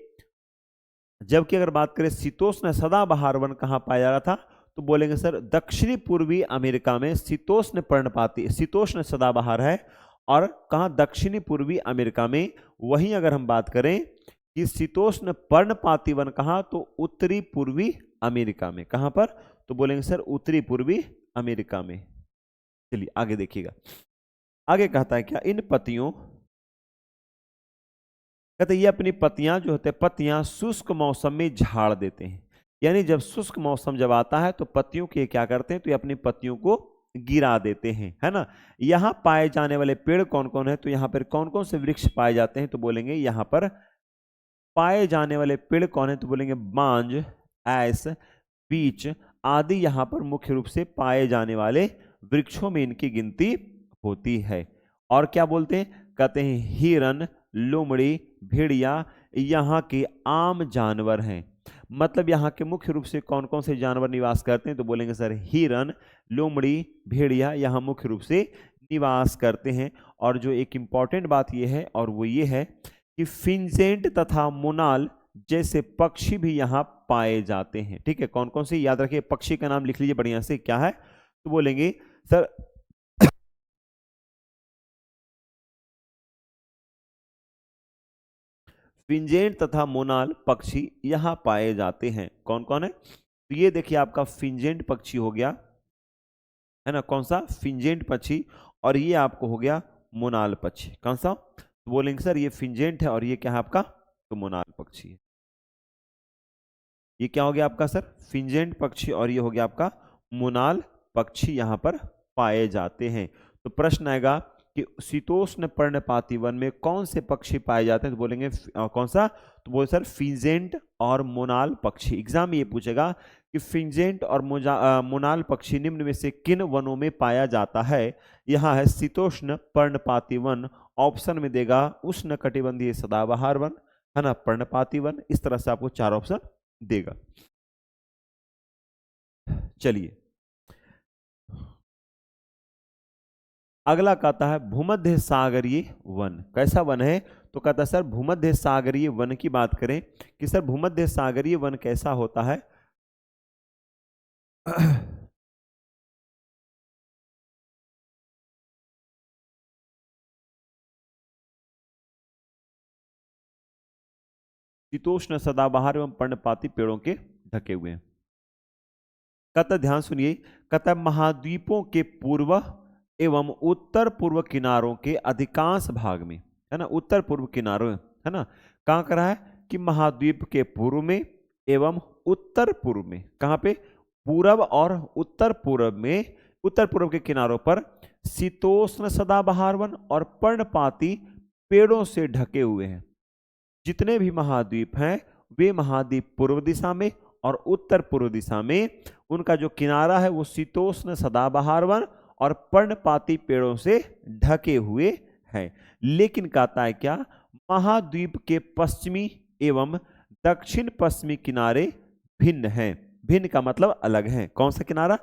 A: अगर बात करें शीतोष्ण सदाबहार वन कहाँ पाया जा रहा था, तो बोलेंगे सर दक्षिणी पूर्वी अमेरिका में शीतोष्ण पर्णपाती, शीतोष्ण सदाबहार है। और कहाँ, दक्षिणी पूर्वी अमेरिका में। वहीं अगर हम बात करें कि शीतोष्ण पर्णपाती वन कहाँ, तो उत्तरी पूर्वी अमेरिका में। कहाँ पर, तो बोलेंगे सर उत्तरी पूर्वी अमेरिका में। चलिए आगे देखिएगा, आगे कहता है क्या, इन पत्तियों, कहते ये अपनी पत्तियां जो होते हैं, पत्तियां शुष्क मौसम में झाड़ देते हैं। यानी जब शुष्क मौसम जब आता है तो पत्तियों के क्या करते हैं, तो ये अपनी पत्तियों को गिरा देते हैं, है ना। यहाँ पाए जाने वाले पेड़ कौन कौन है, तो यहाँ पर कौन कौन से वृक्ष पाए जाते हैं, तो बोलेंगे यहाँ पर पाए जाने वाले पेड़ कौन है, तो बोलेंगे बांज, ऐस, बीच आदि यहाँ पर मुख्य रूप से पाए जाने वाले वृक्षों में इनकी गिनती होती है। और क्या बोलते हैं, कहते हैं हिरन, लोमड़ी, भेड़िया यहाँ के आम जानवर हैं। मतलब यहाँ के मुख्य रूप से कौन कौन से जानवर निवास करते हैं, तो बोलेंगे सर हिरन, लोमड़ी, भेड़िया यहाँ मुख्य रूप से निवास करते हैं। और जो एक इंपॉर्टेंट बात यह है, और वो ये है कि फिंजेंट तथा मोनाल जैसे पक्षी भी यहाँ पाए जाते हैं। ठीक है, कौन कौन से याद रखिए, पक्षी का नाम लिख लीजिए बढ़िया से, क्या है, तो बोलेंगे सर फिंजेंट तथा मोनाल पक्षी यहाँ पाए जाते हैं। कौन कौन है, तो ये देखिए आपका फिंजेंट पक्षी हो गया, है ना, कौन सा, फिंजेंट पक्षी। और ये आपको हो गया मोनाल पक्षी, कौन सा, तो बोलेंगे सर ये फिंजेंट है और ये क्या है आपका, तो मोनाल पक्षी है। ये क्या हो गया आपका सर, फिंजेंट पक्षी, और ये हो गया आपका मोनाल पक्षी यहाँ पर पाए जाते हैं। तो प्रश्न आएगा कि शीतोष्ण पर्णपाती वन में कौन से पक्षी पाए जाते हैं, तो बोलेंगे कौन सा, तो बोले सर फिंजेंट और मोनाल पक्षी। एग्जाम में ये पूछेगा कि फिंजेंट और मोनाल पक्षी निम्न में से किन वनों में पाया जाता है। यहाँ है शीतोष्ण पर्णपाती वन, ऑप्शन में देगा उष्ण कटिबंधीय सदाबहार वन, है ना, पर्णपाती वन। इस तरह से आपको 4 ऑप्शन देगा। चलिए अगला कहता है भूमध्य सागरीय वन। कैसा वन है, तो कहता है सर भूमध्य सागरीय वन की बात करें कि सर भूमध्य सागरीय वन कैसा होता है। शीतोष्ण सदाबहार एवं पर्णपाती पेड़ों के ढके हुए हैं। कहता ध्यान सुनिए, कहता महाद्वीपों के पूर्व एवं उत्तर पूर्व किनारों के अधिकांश भाग में, है ना, उत्तर पूर्व किनारों, है ना, कहाँ कर रहा है कि महाद्वीप के पूर्व में एवं उत्तर पूर्व में, कहाँ पे, पूर्व और उत्तर पूर्व में, उत्तर पूर्व के किनारों पर शीतोष्ण सदाबहार वन और पर्णपाती पेड़ों से ढके हुए हैं। जितने भी महाद्वीप हैं वे महाद्वीप पूर्व दिशा में और उत्तर पूर्व दिशा में उनका जो किनारा है वो शीतोष्ण सदाबहार वन और पर्णपाती पेड़ों से ढके हुए हैं। लेकिन कहता है क्या, महाद्वीप के पश्चिमी एवं दक्षिण पश्चिमी किनारे भिन्न हैं। भिन्न का मतलब अलग है। कौन सा किनारा,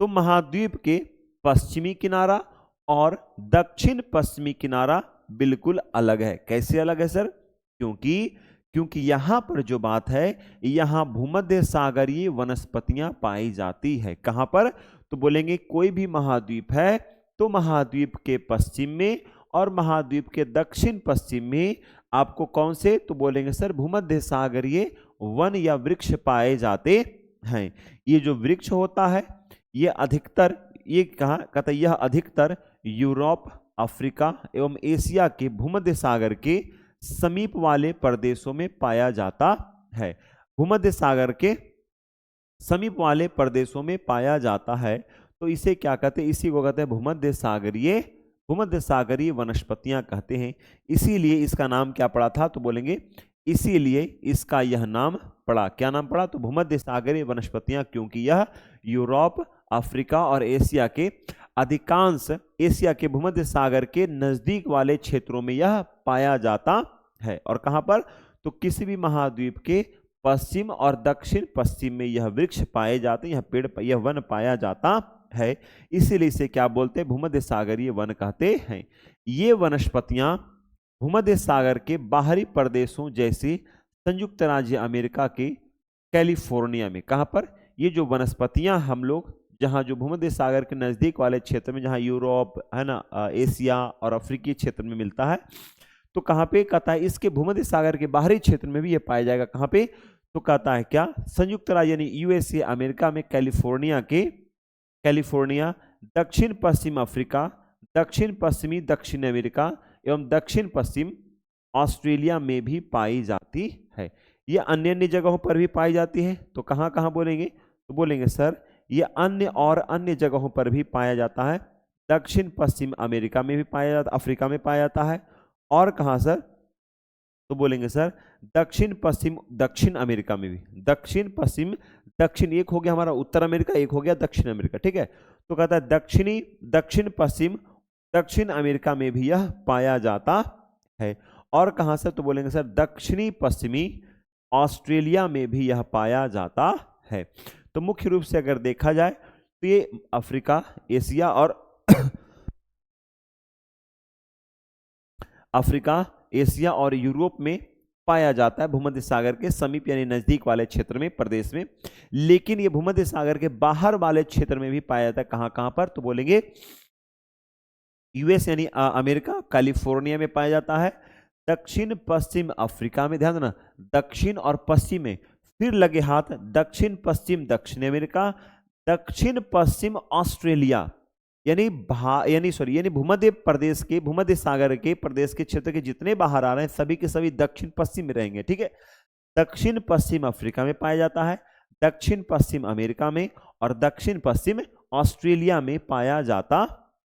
A: तो महाद्वीप के पश्चिमी किनारा और दक्षिण पश्चिमी किनारा बिल्कुल अलग है। कैसे अलग है सर, क्योंकि यहां पर जो बात है, यहां भूमध्य सागरीय वनस्पतियां पाई जाती है। कहां पर, तो बोलेंगे कोई भी महाद्वीप है तो महाद्वीप के पश्चिम में और महाद्वीप के दक्षिण पश्चिम में आपको कौन से, तो बोलेंगे सर भूमध्य सागरीय वन या वृक्ष पाए जाते हैं। ये जो वृक्ष होता है ये अधिकतर, ये कहा कहता है, यह अधिकतर यूरोप, अफ्रीका एवं एशिया के भूमध्य सागर के समीप वाले प्रदेशों में पाया जाता है। भूमध्य सागर के समीप वाले प्रदेशों में पाया जाता है। तो इसे क्या कहते हैं, इसी को कहते हैं भूमध्य सागरीय वनस्पतियां कहते हैं। इसीलिए इसका नाम क्या पड़ा था, तो बोलेंगे इसीलिए इसका यह नाम पड़ा, क्या नाम पड़ा, तो भूमध्य सागरीय वनस्पतियां, क्योंकि यह यूरोप, अफ्रीका और एशिया के अधिकांश, एशिया के भूमध्य सागर के नजदीक वाले क्षेत्रों में यह पाया जाता है। और कहां पर, तो किसी भी महाद्वीप के पश्चिम और दक्षिण पश्चिम में यह वृक्ष पाए जाते हैं, यह पेड़, यह वन पाया जाता है। इसीलिए इसे क्या बोलते हैं? भूमध्य सागरीय वन कहते हैं। ये वनस्पतियां भूमध्य सागर के बाहरी प्रदेशों जैसे संयुक्त राज्य अमेरिका के कैलिफोर्निया में, कहां पर? ये जो वनस्पतियां हम लोग जहां जो भूमध्य सागर के नजदीक वाले क्षेत्र में, जहां यूरोप है ना, एशिया और अफ्रीकी क्षेत्र में मिलता है, तो कहां पे? कहता है इसके भूमध्य सागर के बाहरी क्षेत्र में भी ये पाया जाएगा। कहां पे? तो कहता है क्या? संयुक्त राज्य यानी यूएसए अमेरिका में कैलिफोर्निया, दक्षिण पश्चिम अफ्रीका, दक्षिण पश्चिमी दक्षिण अमेरिका एवं दक्षिण पश्चिम ऑस्ट्रेलिया में भी पाई जाती है। ये अन्य अन्य जगहों पर भी पाई जाती है। तो कहां कहां बोलेंगे? तो बोलेंगे सर ये अन्य और अन्य जगहों पर भी पाया जाता है। दक्षिण पश्चिम अमेरिका में भी पाया जाता, अफ्रीका में पाया जाता है। और कहां सर? तो बोलेंगे सर दक्षिण पश्चिम दक्षिण अमेरिका में भी। दक्षिण पश्चिम दक्षिण, एक हो गया हमारा उत्तर अमेरिका, एक हो गया दक्षिण अमेरिका, ठीक है। तो कहता है दक्षिण पश्चिम दक्षिण अमेरिका में भी यह पाया जाता है। और कहां से? तो बोलेंगे सर दक्षिणी पश्चिमी ऑस्ट्रेलिया में भी यह पाया जाता है। तो मुख्य रूप से अगर देखा जाए तो ये अफ्रीका, एशिया और अफ्रीका, एशिया और यूरोप में पाया जाता है, भूमध्य सागर के समीप यानी नजदीक वाले क्षेत्र में, प्रदेश में। लेकिन ये भूमध्य सागर के बाहर वाले क्षेत्र में भी पाया जाता है। कहां कहां पर? तो बोलेंगे यूएस यानी अमेरिका, कैलिफोर्निया में पाया जाता है, दक्षिण पश्चिम अफ्रीका में, ध्यान देना दक्षिण और पश्चिम में, फिर लगे हाथ दक्षिण पश्चिम दक्षिण अमेरिका, दक्षिण पश्चिम ऑस्ट्रेलिया यानी भूमध्य प्रदेश के, भूमध्य सागर के प्रदेश के क्षेत्र के जितने बाहर आ रहे हैं सभी के सभी दक्षिण पश्चिम में रहेंगे, ठीक है। दक्षिण पश्चिम अफ्रीका में पाया जाता है, दक्षिण पश्चिम अमेरिका में और दक्षिण पश्चिम ऑस्ट्रेलिया में पाया जाता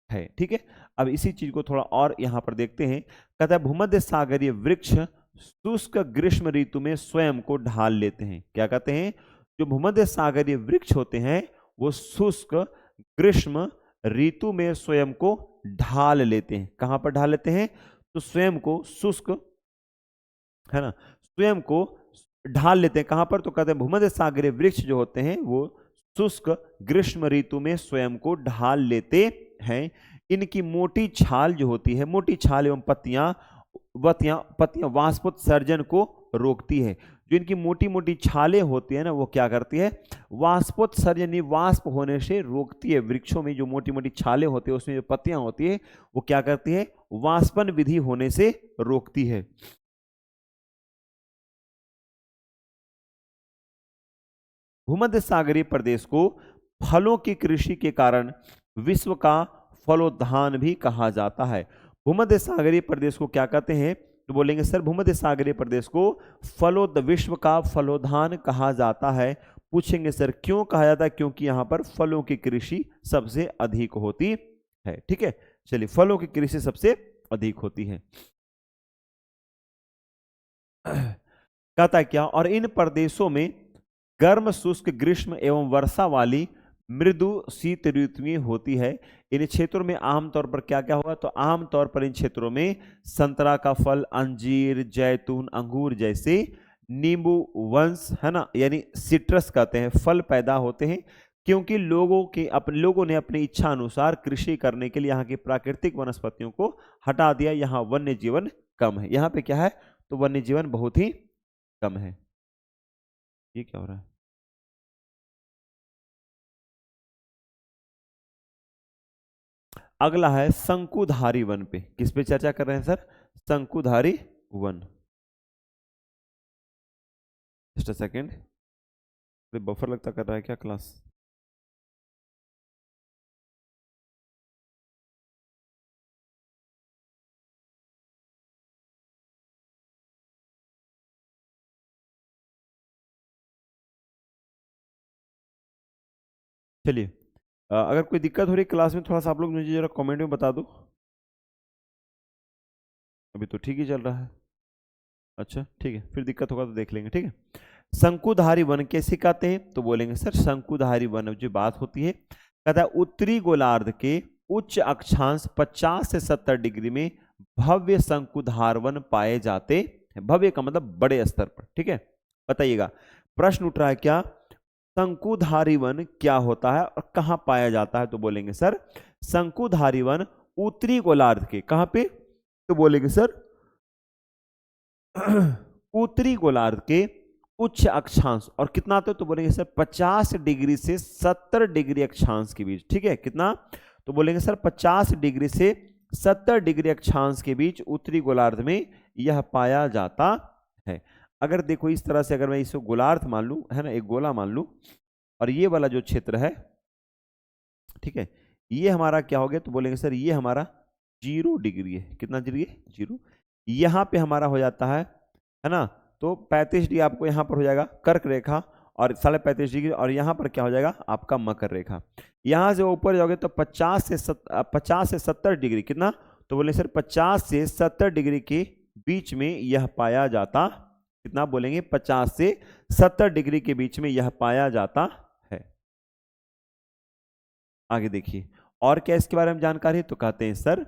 A: है, ठीक है। अब इसी चीज को थोड़ा और यहां पर देखते हैं। कहता है भूमध्य सागरीय वृक्ष शुष्क ग्रीष्म ऋतु में स्वयं को ढाल लेते हैं। क्या कहते हैं? जो भूमध्य सागरीय वृक्ष होते हैं वो शुष्क ग्रीष्म ऋतु में स्वयं को ढाल लेते हैं। कहां पर ढाल लेते हैं? तो स्वयं को शुष्क, है ना, स्वयं को ढाल लेते हैं। कहां पर? तो कहते हैं भूमध्य सागरीय वृक्ष जो होते हैं वो शुष्क ग्रीष्म ऋतु में स्वयं को ढाल लेते हैं। इनकी मोटी छाल जो होती है, मोटी छाल एवं पत्तियां वाष्पोत्सर्जन को रोकती है। जो इनकी मोटी मोटी छालें होती है ना, वो क्या करती है? वाष्पोत्सर्जन, वाष्प होने से रोकती है। वृक्षों में जो मोटी मोटी छालें होती है उसमें जो पत्तियां होती है वो क्या करती है? वाष्पन विधि होने से रोकती है। भूमध्य सागरीय प्रदेश को फलों की कृषि के कारण विश्व का फलोद्यान भी कहा जाता है। भूमध्य सागरीय प्रदेश को क्या कहते हैं? तो बोलेंगे सर भूमध्य सागरीय प्रदेश को विश्व का फलोद्यान कहा जाता है। पूछेंगे सर क्यों कहा जाता है? क्योंकि यहाँ पर फलों की कृषि सबसे अधिक होती है, ठीक है। चलिए, फलों की कृषि सबसे अधिक होती है। कहता है क्या? और इन प्रदेशों में गर्म शुष्क ग्रीष्म एवं वर्षा वाली मृदु शीत ऋतुएं होती है। इन क्षेत्रों में आमतौर पर क्या क्या होगा? तो आमतौर पर इन क्षेत्रों में संतरा का फल, अंजीर, जैतून, अंगूर जैसे नींबू वंश, है ना, यानी सिट्रस कहते हैं, फल पैदा होते हैं। क्योंकि लोगों ने अपनी इच्छा अनुसार कृषि करने के लिए यहाँ की प्राकृतिक वनस्पतियों को हटा दिया। यहाँ वन्य जीवन कम है। यहाँ पे क्या है? तो वन्य जीवन बहुत ही कम है। ये क्या हो रहा है? अगला है शंकुधारी वन पे। किस पे चर्चा कर रहे हैं सर? शंकुधारी one. Just a second, buffer लगता कर रहा है क्या क्लास? चलिए, अगर कोई दिक्कत हो रही क्लास में थोड़ा सा आप लोग मुझे जरा कमेंट में बता दो। अभी तो ठीक ही चल रहा है। अच्छा ठीक है, फिर दिक्कत होगा तो देख लेंगे, ठीक है। शंकुधारी वन कैसे कहते हैं? तो बोलेंगे सर शंकुधारी वन जो बात होती है, कहता है उत्तरी गोलार्ध के उच्च अक्षांश 50 से 70 डिग्री में भव्य शंकुधार वन पाए जाते हैं। भव्य का मतलब बड़े स्तर पर, ठीक है। बताइएगा। प्रश्न उठ रहा है क्या, शंकुधारी वन क्या होता है और कहां पाया जाता है? तो बोलेंगे सर शंकुधारी वन उत्तरी गोलार्ध के, कहां पे? तो बोलेंगे सर उत्तरी गोलार्ध के उच्च अक्षांश, और कितना तो बोलेंगे सर 50 डिग्री से 70 डिग्री अक्षांश के बीच। ठीक है, कितना? तो बोलेंगे सर 50 डिग्री से 70 डिग्री अक्षांश के बीच उत्तरी गोलार्ध में यह पाया जाता है। अगर देखो इस तरह से, अगर मैं इसको गोलार्ध मान लूं, है ना, एक गोला मान लूं, और ये वाला जो क्षेत्र है, ठीक है, ये हमारा क्या हो गया? तो बोलेंगे सर ये हमारा 0 डिग्री है। कितना डिग्री है? 0। यहाँ पे हमारा हो जाता है ना, तो 35 डिग्री आपको यहाँ पर हो जाएगा कर्क रेखा, और 35.5 डिग्री, और यहाँ पर क्या हो जाएगा आपका मकर रेखा। यहाँ से ऊपर जाओगे तो 50 से 70 डिग्री, कितना? तो बोले सर 50 से 70 डिग्री के बीच में यह पाया जाता, कितना बोलेंगे? 50 से 70 डिग्री के बीच में यह पाया जाता है। आगे देखिए और क्या इसके बारे में जानकारी है? तो कहते हैं सर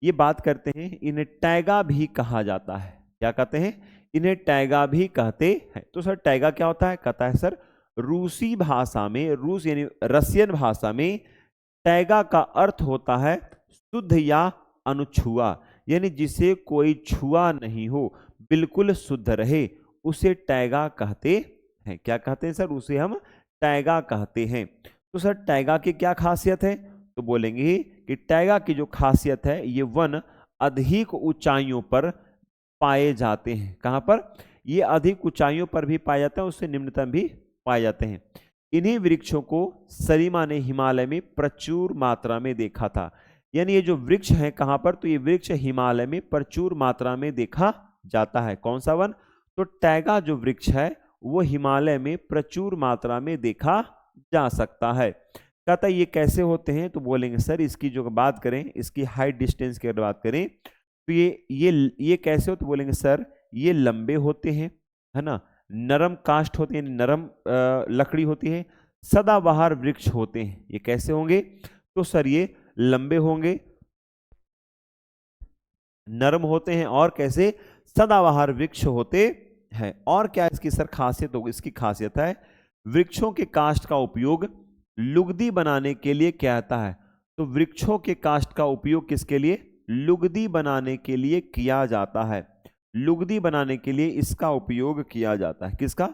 A: ये बात करते हैं, इन्हें टैगा भी कहा जाता है। क्या कहते हैं? इन्हें टैगा भी कहते हैं। तो सर टैगा क्या होता है? कहता है सर रूसी भाषा में, रूस यानी रशियन भाषा में टैगा का अर्थ होता है शुद्ध या अनछुआ, यानी जिसे कोई छुआ नहीं हो, बिल्कुल शुद्ध रहे, उसे टैगा कहते हैं। क्या कहते हैं सर? उसे हम टैगा कहते हैं। तो सर टैगा की क्या खासियत है? तो बोलेंगे कि टैगा की जो खासियत है, ये वन अधिक ऊंचाइयों पर पाए जाते हैं। कहां पर? ये अधिक ऊंचाइयों पर भी पाए जाते हैं, उससे निम्नतम भी पाए जाते हैं। इन्हीं वृक्षों को सरीमा ने हिमालय में प्रचुर मात्रा में देखा था। यानी ये जो वृक्ष है कहां पर? तो ये वृक्ष हिमालय में प्रचुर मात्रा में देखा जाता है। कौन सा वन? तो टैगा जो वृक्ष है वो हिमालय में प्रचुर मात्रा में देखा जा सकता है। कहता है ये कैसे होते हैं? तो बोलेंगे सर इसकी जो बात करें, इसकी हाइट डिस्टेंस की अगर बात करें, तो ये कैसे हो? तो बोलेंगे सर ये लंबे होते हैं, है ना, नरम काष्ठ होते हैं, नरम लकड़ी होती है, सदाबहार वृक्ष होते हैं। ये कैसे होंगे? तो सर ये लंबे होंगे, नरम होते हैं, और कैसे? सदाबहार वृक्ष होते हैं। और क्या इसकी सर खासियत होगी? इसकी खासियत है वृक्षों के काष्ठ का उपयोग लुगदी बनाने के लिए किया जाता है। तो वृक्षों के काष्ठ का उपयोग किसके लिए? लुगदी बनाने के लिए किया जाता है। लुगदी बनाने के लिए इसका उपयोग किया जाता है। किसका?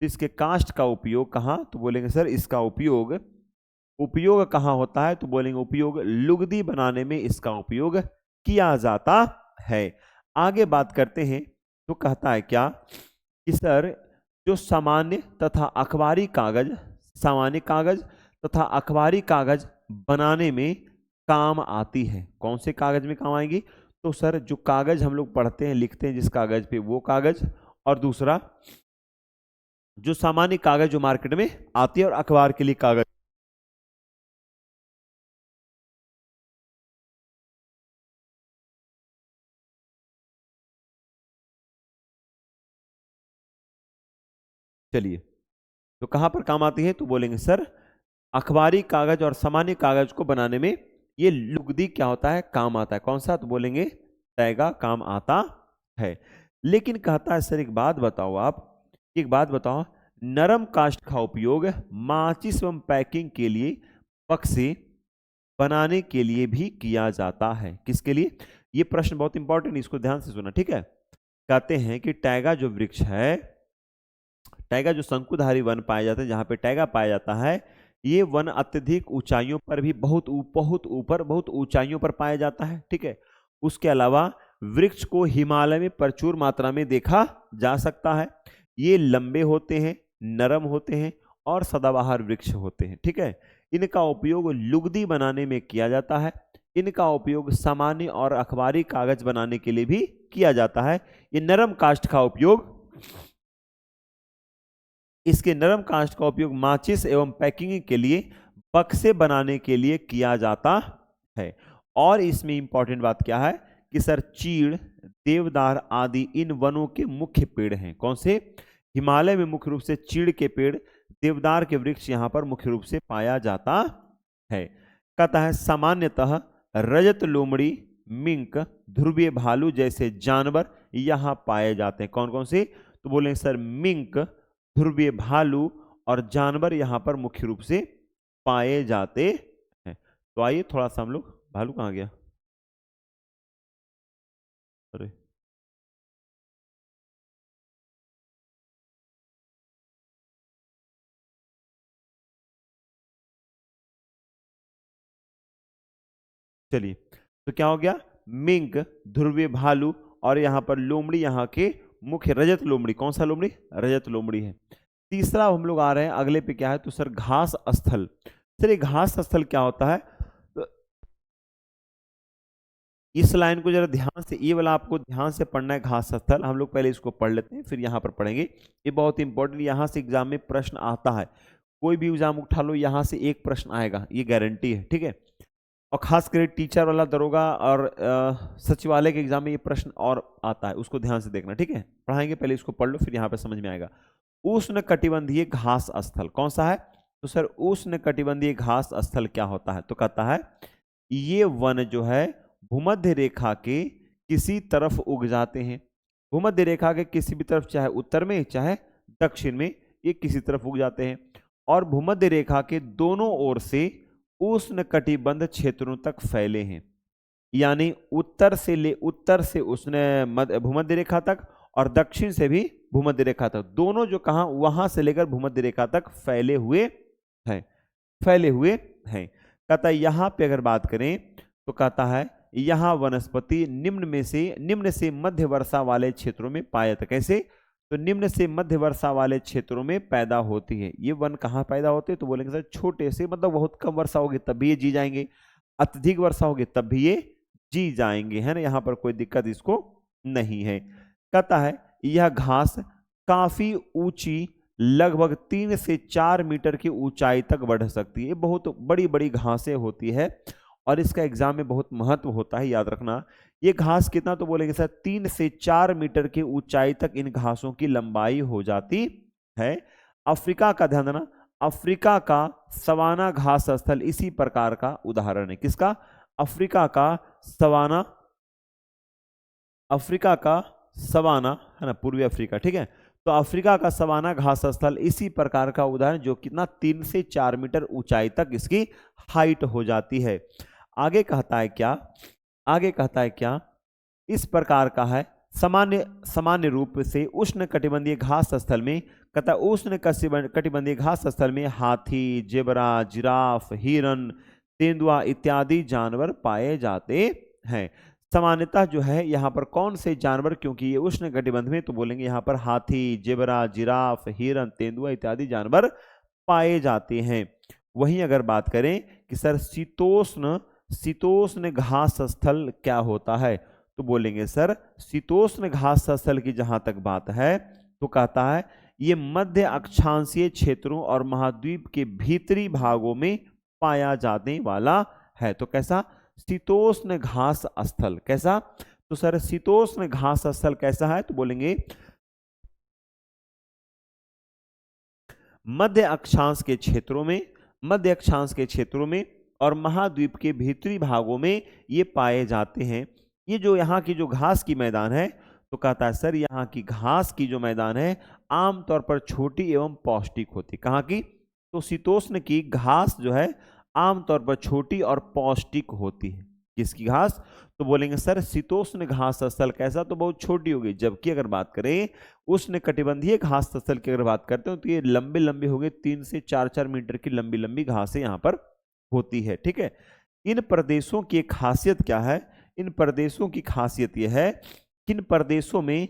A: इसके काष्ठ का उपयोग कहाँ? तो बोलेंगे सर इसका उपयोग कहाँ होता है? तो बोलेंगे उपयोग लुगदी बनाने में इसका उपयोग किया जाता है। आगे बात करते हैं तो कहता है क्या कि सर जो सामान्य तथा अखबारी कागज, सामान्य कागज तथा अखबारी कागज बनाने में काम आती है। कौन से कागज में काम आएगी? तो सर जो कागज हम लोग पढ़ते हैं, लिखते हैं जिस कागज पे, वो कागज, और दूसरा जो सामान्य कागज जो मार्केट में आती है, और अखबार के लिए कागज। चलिए तो कहां पर काम आती है? तो बोलेंगे सर अखबारी कागज और सामान्य कागज को बनाने में ये लुगदी क्या होता है? काम आता है। कौन सा? तो बोलेंगे टैगा काम आता है। लेकिन कहता है सर एक बात बताओ, आप एक बात बताओ, नरम काष्ठ का उपयोग माचिस एवं पैकिंग के लिए, बक्से बनाने के लिए भी किया जाता है। किसके लिए? ये प्रश्न बहुत इंपॉर्टेंट, इसको ध्यान से सुना, ठीक है। कहते हैं कि टैगा जो वृक्ष है, टैगा जो शंकुधारी वन पाया जाता है, जहां पे टैगा पाया जाता है, ये वन अत्यधिक ऊंचाइयों पर भी, बहुत ऊपर, बहुत ऊंचाइयों पर पाया जाता है, ठीक है। उसके अलावा वृक्ष को हिमालय में प्रचुर मात्रा में देखा जा सकता है। ये लंबे होते हैं, नरम होते हैं, और सदाबहार वृक्ष होते हैं, ठीक है। इनका उपयोग लुगदी बनाने में किया जाता है। इनका उपयोग सामान्य और अखबारी कागज बनाने के लिए भी किया जाता है। ये नरम काष्ठ का उपयोग, इसके नरम काष्ठ का उपयोग माचिस एवं पैकिंग के लिए, बक्से बनाने के लिए किया जाता है। और इसमें इंपॉर्टेंट बात क्या है कि सर चीड़, देवदार आदि इन वनों के मुख्य पेड़ हैं। कौन से? हिमालय में मुख्य रूप से चीड़ के पेड़, देवदार के वृक्ष यहां पर मुख्य रूप से पाया जाता है। कहता है सामान्यतः रजत लोमड़ी, मिंक, ध्रुवीय भालू जैसे जानवर यहां पाए जाते हैं। कौन कौन से? तो बोलेंगे सर मिंक, ध्रुवीय भालू और जानवर यहाँ पर मुख्य रूप से पाए जाते हैं। तो आइए थोड़ा सा हम लोग, भालू कहाँ गया, अरे चलिए, तो क्या हो गया, मिंक, ध्रुवीय भालू और यहाँ पर लोमड़ी, यहाँ के मुख्य रजत लोमड़ी, कौन सा लोमड़ी, रजत लोमड़ी है। तीसरा हम लोग आ रहे हैं अगले पे, क्या है, तो सर घास स्थल। सर ये घास स्थल क्या होता है, तो इस लाइन को जरा ध्यान से, ये वाला आपको ध्यान से पढ़ना है, घास स्थल। हम लोग पहले इसको पढ़ लेते हैं, फिर यहाँ पर पढ़ेंगे। ये बहुत इंपॉर्टेंट, यहाँ से एग्जाम में प्रश्न आता है, कोई भी एग्जाम उठा लो, यहाँ से एक प्रश्न आएगा, ये गारंटी है, ठीक है। और खास कर टीचर वाला, दरोगा और सचिवालय के एग्जाम में ये प्रश्न और आता है, उसको ध्यान से देखना, ठीक है। पढ़ाएंगे, पहले इसको पढ़ लो, फिर यहाँ पे समझ में आएगा। उष्ण कटिबंधीय घास स्थल कौन सा है, तो सर उष्ण कटिबंधीय घास स्थल क्या होता है, तो कहता है ये वन जो है भूमध्य रेखा के किसी तरफ उग जाते हैं। भूमध्य रेखा के किसी भी तरफ, चाहे उत्तर में चाहे दक्षिण में, ये किसी तरफ उग जाते हैं। और भूमध्य रेखा के दोनों ओर से उष्ण कटिबंध क्षेत्रों तक फैले हैं, यानी उत्तर से उष्ण भूमध्य रेखा तक और दक्षिण से भी भूमध्य रेखा तक, दोनों जो कहा वहां से लेकर भूमध्य रेखा तक फैले हुए हैं, फैले हुए हैं। कहता है यहां पे अगर बात करें तो कहता है यहां वनस्पति निम्न से मध्य वर्षा वाले क्षेत्रों में पाया जाता है। कैसे, तो निम्न से मध्य वर्षा वाले क्षेत्रों में पैदा होती है। ये वन कहाँ पैदा होते हैं, तो बोलेंगे सर छोटे से, मतलब बहुत कम वर्षा होगी तब भी ये जी जाएंगे, अत्यधिक वर्षा होगी तब भी ये जी जाएंगे, है ना, यहाँ पर कोई दिक्कत इसको नहीं है। कहता है यह घास काफी ऊंची, लगभग 3 से 4 मीटर की ऊंचाई तक बढ़ सकती है। बहुत बड़ी बड़ी घासें होती है और इसका एग्जाम में बहुत महत्व होता है, याद रखना। ये घास कितना, तो बोलेंगे सर 3 से 4 मीटर की ऊंचाई तक इन घासों की लंबाई हो जाती है। अफ्रीका का, ध्यान देना, अफ्रीका का सवाना घास स्थल इसी प्रकार का उदाहरण है। किसका, अफ्रीका का सवाना, अफ्रीका का सवाना है ना, पूर्वी अफ्रीका, ठीक है। तो अफ्रीका का सवाना घास स्थल इसी प्रकार का उदाहरण, जो कितना 3 से 4 मीटर ऊंचाई तक इसकी हाइट हो जाती है। आगे कहता है क्या, आगे कहता है क्या, इस प्रकार का है सामान्य रूप से उष्ण कटिबंधीय घास स्थल में, कहता है उष्ण कटिबंधीय घास स्थल में हाथी, जेबरा, जिराफ, हिरन, तेंदुआ इत्यादि जानवर पाए जाते हैं। सामान्यतः जो है यहाँ पर कौन से जानवर, क्योंकि ये उष्ण कटिबंध में, तो बोलेंगे यहाँ पर हाथी, जेबरा, जिराफ, हिरन, तेंदुआ इत्यादि जानवर पाए जाते हैं। वहीं अगर बात करें कि सर शीतोष्ण घास स्थल क्या होता है, तो बोलेंगे सर शीतोष्ण घास स्थल की जहां तक बात है तो कहता है ये मध्य अक्षांशीय क्षेत्रों और महाद्वीप के भीतरी भागों में पाया जाने वाला है। तो कैसा, शीतोष्ण घास स्थल, कैसा, तो सर शीतोष्ण घास स्थल कैसा है, तो बोलेंगे मध्य अक्षांश के क्षेत्रों में, मध्य अक्षांश के क्षेत्रों में और महाद्वीप के भीतरी भागों में ये पाए जाते हैं। ये जो यहाँ की जो घास की मैदान है, तो कहता है सर यहाँ की घास की जो मैदान है आमतौर पर छोटी एवं पौष्टिक होती। कहाँ की, तो शीतोष्ण की घास जो है आमतौर पर छोटी और पौष्टिक होती है। किसकी घास, तो बोलेंगे सर शीतोष्ण घास स्थल कैसा, तो बहुत छोटी होगी। जबकि अगर बात करें उष्ण कटिबंधीय घास स्थल की अगर बात करते हो तो ये लंबे लंबे हो गए, 3 से 4 मीटर की लंबी लंबी घासें यहाँ पर होती है, ठीक है। इन प्रदेशों की एक खासियत क्या है, इन प्रदेशों की खासियत यह है कि इन प्रदेशों में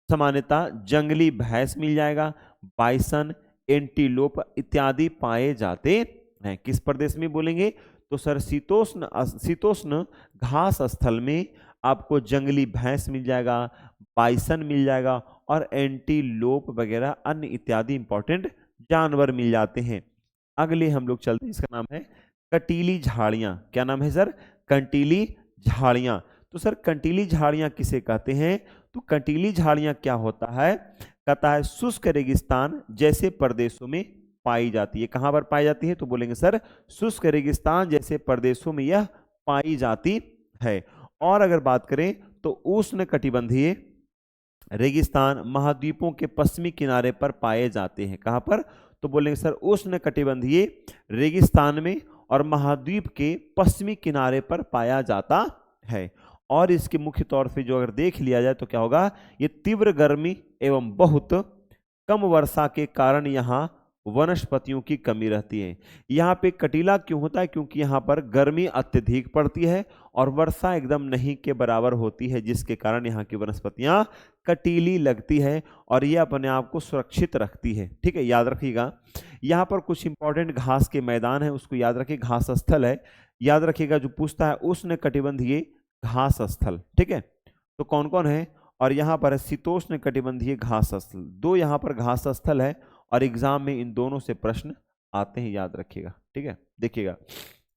A: सामान्यतः जंगली भैंस मिल जाएगा, बाइसन, एंटीलोप इत्यादि पाए जाते हैं। किस प्रदेश में बोलेंगे, तो सर शीतोष्ण घास स्थल में आपको जंगली भैंस मिल जाएगा, बाइसन मिल जाएगा और एंटीलोप वगैरह अन्य इत्यादि इंपॉर्टेंट जानवर मिल जाते हैं। अगले हम लोग चलते हैं, इसका नाम है कंटीली झाड़ियां। क्या नाम है सर, कंटीली झाड़ियां। तो सर कंटीली झाड़ियां किसे कहते हैं, तो कंटीली झाड़ियां क्या होता है, कहता है शुष्क रेगिस्तान जैसे प्रदेशों में पाई जाती है। कहां पर पाई जाती है, तो बोलेंगे सर शुष्क रेगिस्तान जैसे प्रदेशों में यह पाई जाती है। और अगर बात करें तो उष्ण कटिबंधीय रेगिस्तान महाद्वीपों के पश्चिमी किनारे पर पाए जाते हैं। कहाँ पर? तो बोलेंगे सर उष्ण कटिबंधीय रेगिस्तान में और महाद्वीप के पश्चिमी किनारे पर पाया जाता है। और इसके मुख्य तौर पे जो अगर देख लिया जाए तो क्या होगा, ये तीव्र गर्मी एवं बहुत कम वर्षा के कारण यहाँ वनस्पतियों की कमी रहती है। यहाँ पे कटीला क्यों होता है? क्योंकि यहाँ पर गर्मी अत्यधिक पड़ती है और वर्षा एकदम नहीं के बराबर होती है, जिसके कारण यहाँ की वनस्पतियाँ कटीली लगती है और ये अपने आप को सुरक्षित रखती है। ठीक है, याद रखिएगा। यहाँ पर कुछ इंपॉर्टेंट घास के मैदान है, उसको याद रखिए, घास स्थल है, याद रखिएगा। जो पूछता है उष्ण कटिबंधीय घास स्थल, ठीक है, तो कौन कौन है? और यहाँ पर है शीतोष्ण कटिबंधीय घास स्थल। दो यहाँ पर घास स्थल है और एग्जाम में इन दोनों से प्रश्न आते हैं, याद रखिएगा। ठीक है, देखिएगा,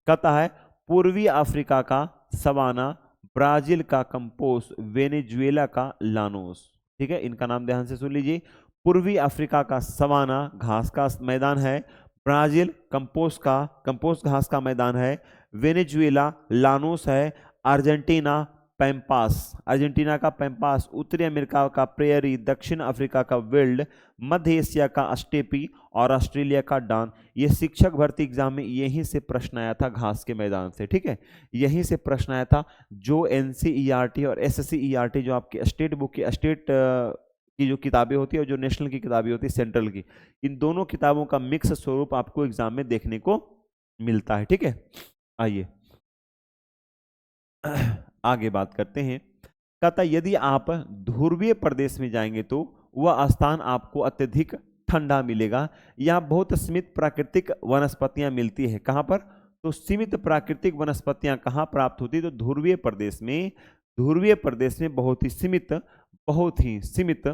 A: कहता है पूर्वी अफ्रीका का सवाना, ब्राजील का कंपोस्ट, वेनेजुएला का लानोस। ठीक है, इनका नाम ध्यान से सुन लीजिए। पूर्वी अफ्रीका का सवाना घास का मैदान है, ब्राजील कंपोस्ट घास का मैदान है, वेनेजुएला लानोस है, अर्जेंटीना अर्जेंटीना का पैम्पास, उत्तरी अमेरिका का प्रेयरी, दक्षिण अफ्रीका का विल्ड, मध्य एशिया का स्टेपी और ऑस्ट्रेलिया का डॉन। ये शिक्षक भर्ती एग्जाम में यहीं से प्रश्न आया था, घास के मैदान से। ठीक है, यहीं से प्रश्न आया था। जो एनसीईआरटी और एसएससीईआरटी जो आपकी स्टेट बुक की की जो किताबें होती है और जो नेशनल की किताबें होती है सेंट्रल की, इन दोनों किताबों का मिक्स स्वरूप आपको एग्जाम में देखने को मिलता है। ठीक है, आइए आगे बात करते हैं। कहता यदि आप ध्रुवीय प्रदेश में जाएंगे तो वह स्थान आपको अत्यधिक ठंडा मिलेगा। यहाँ बहुत सीमित प्राकृतिक वनस्पतियां मिलती है। कहाँ पर? तो सीमित प्राकृतिक वनस्पतियां कहाँ प्राप्त होती है? तो ध्रुवीय प्रदेश में। ध्रुवीय प्रदेश में बहुत ही सीमित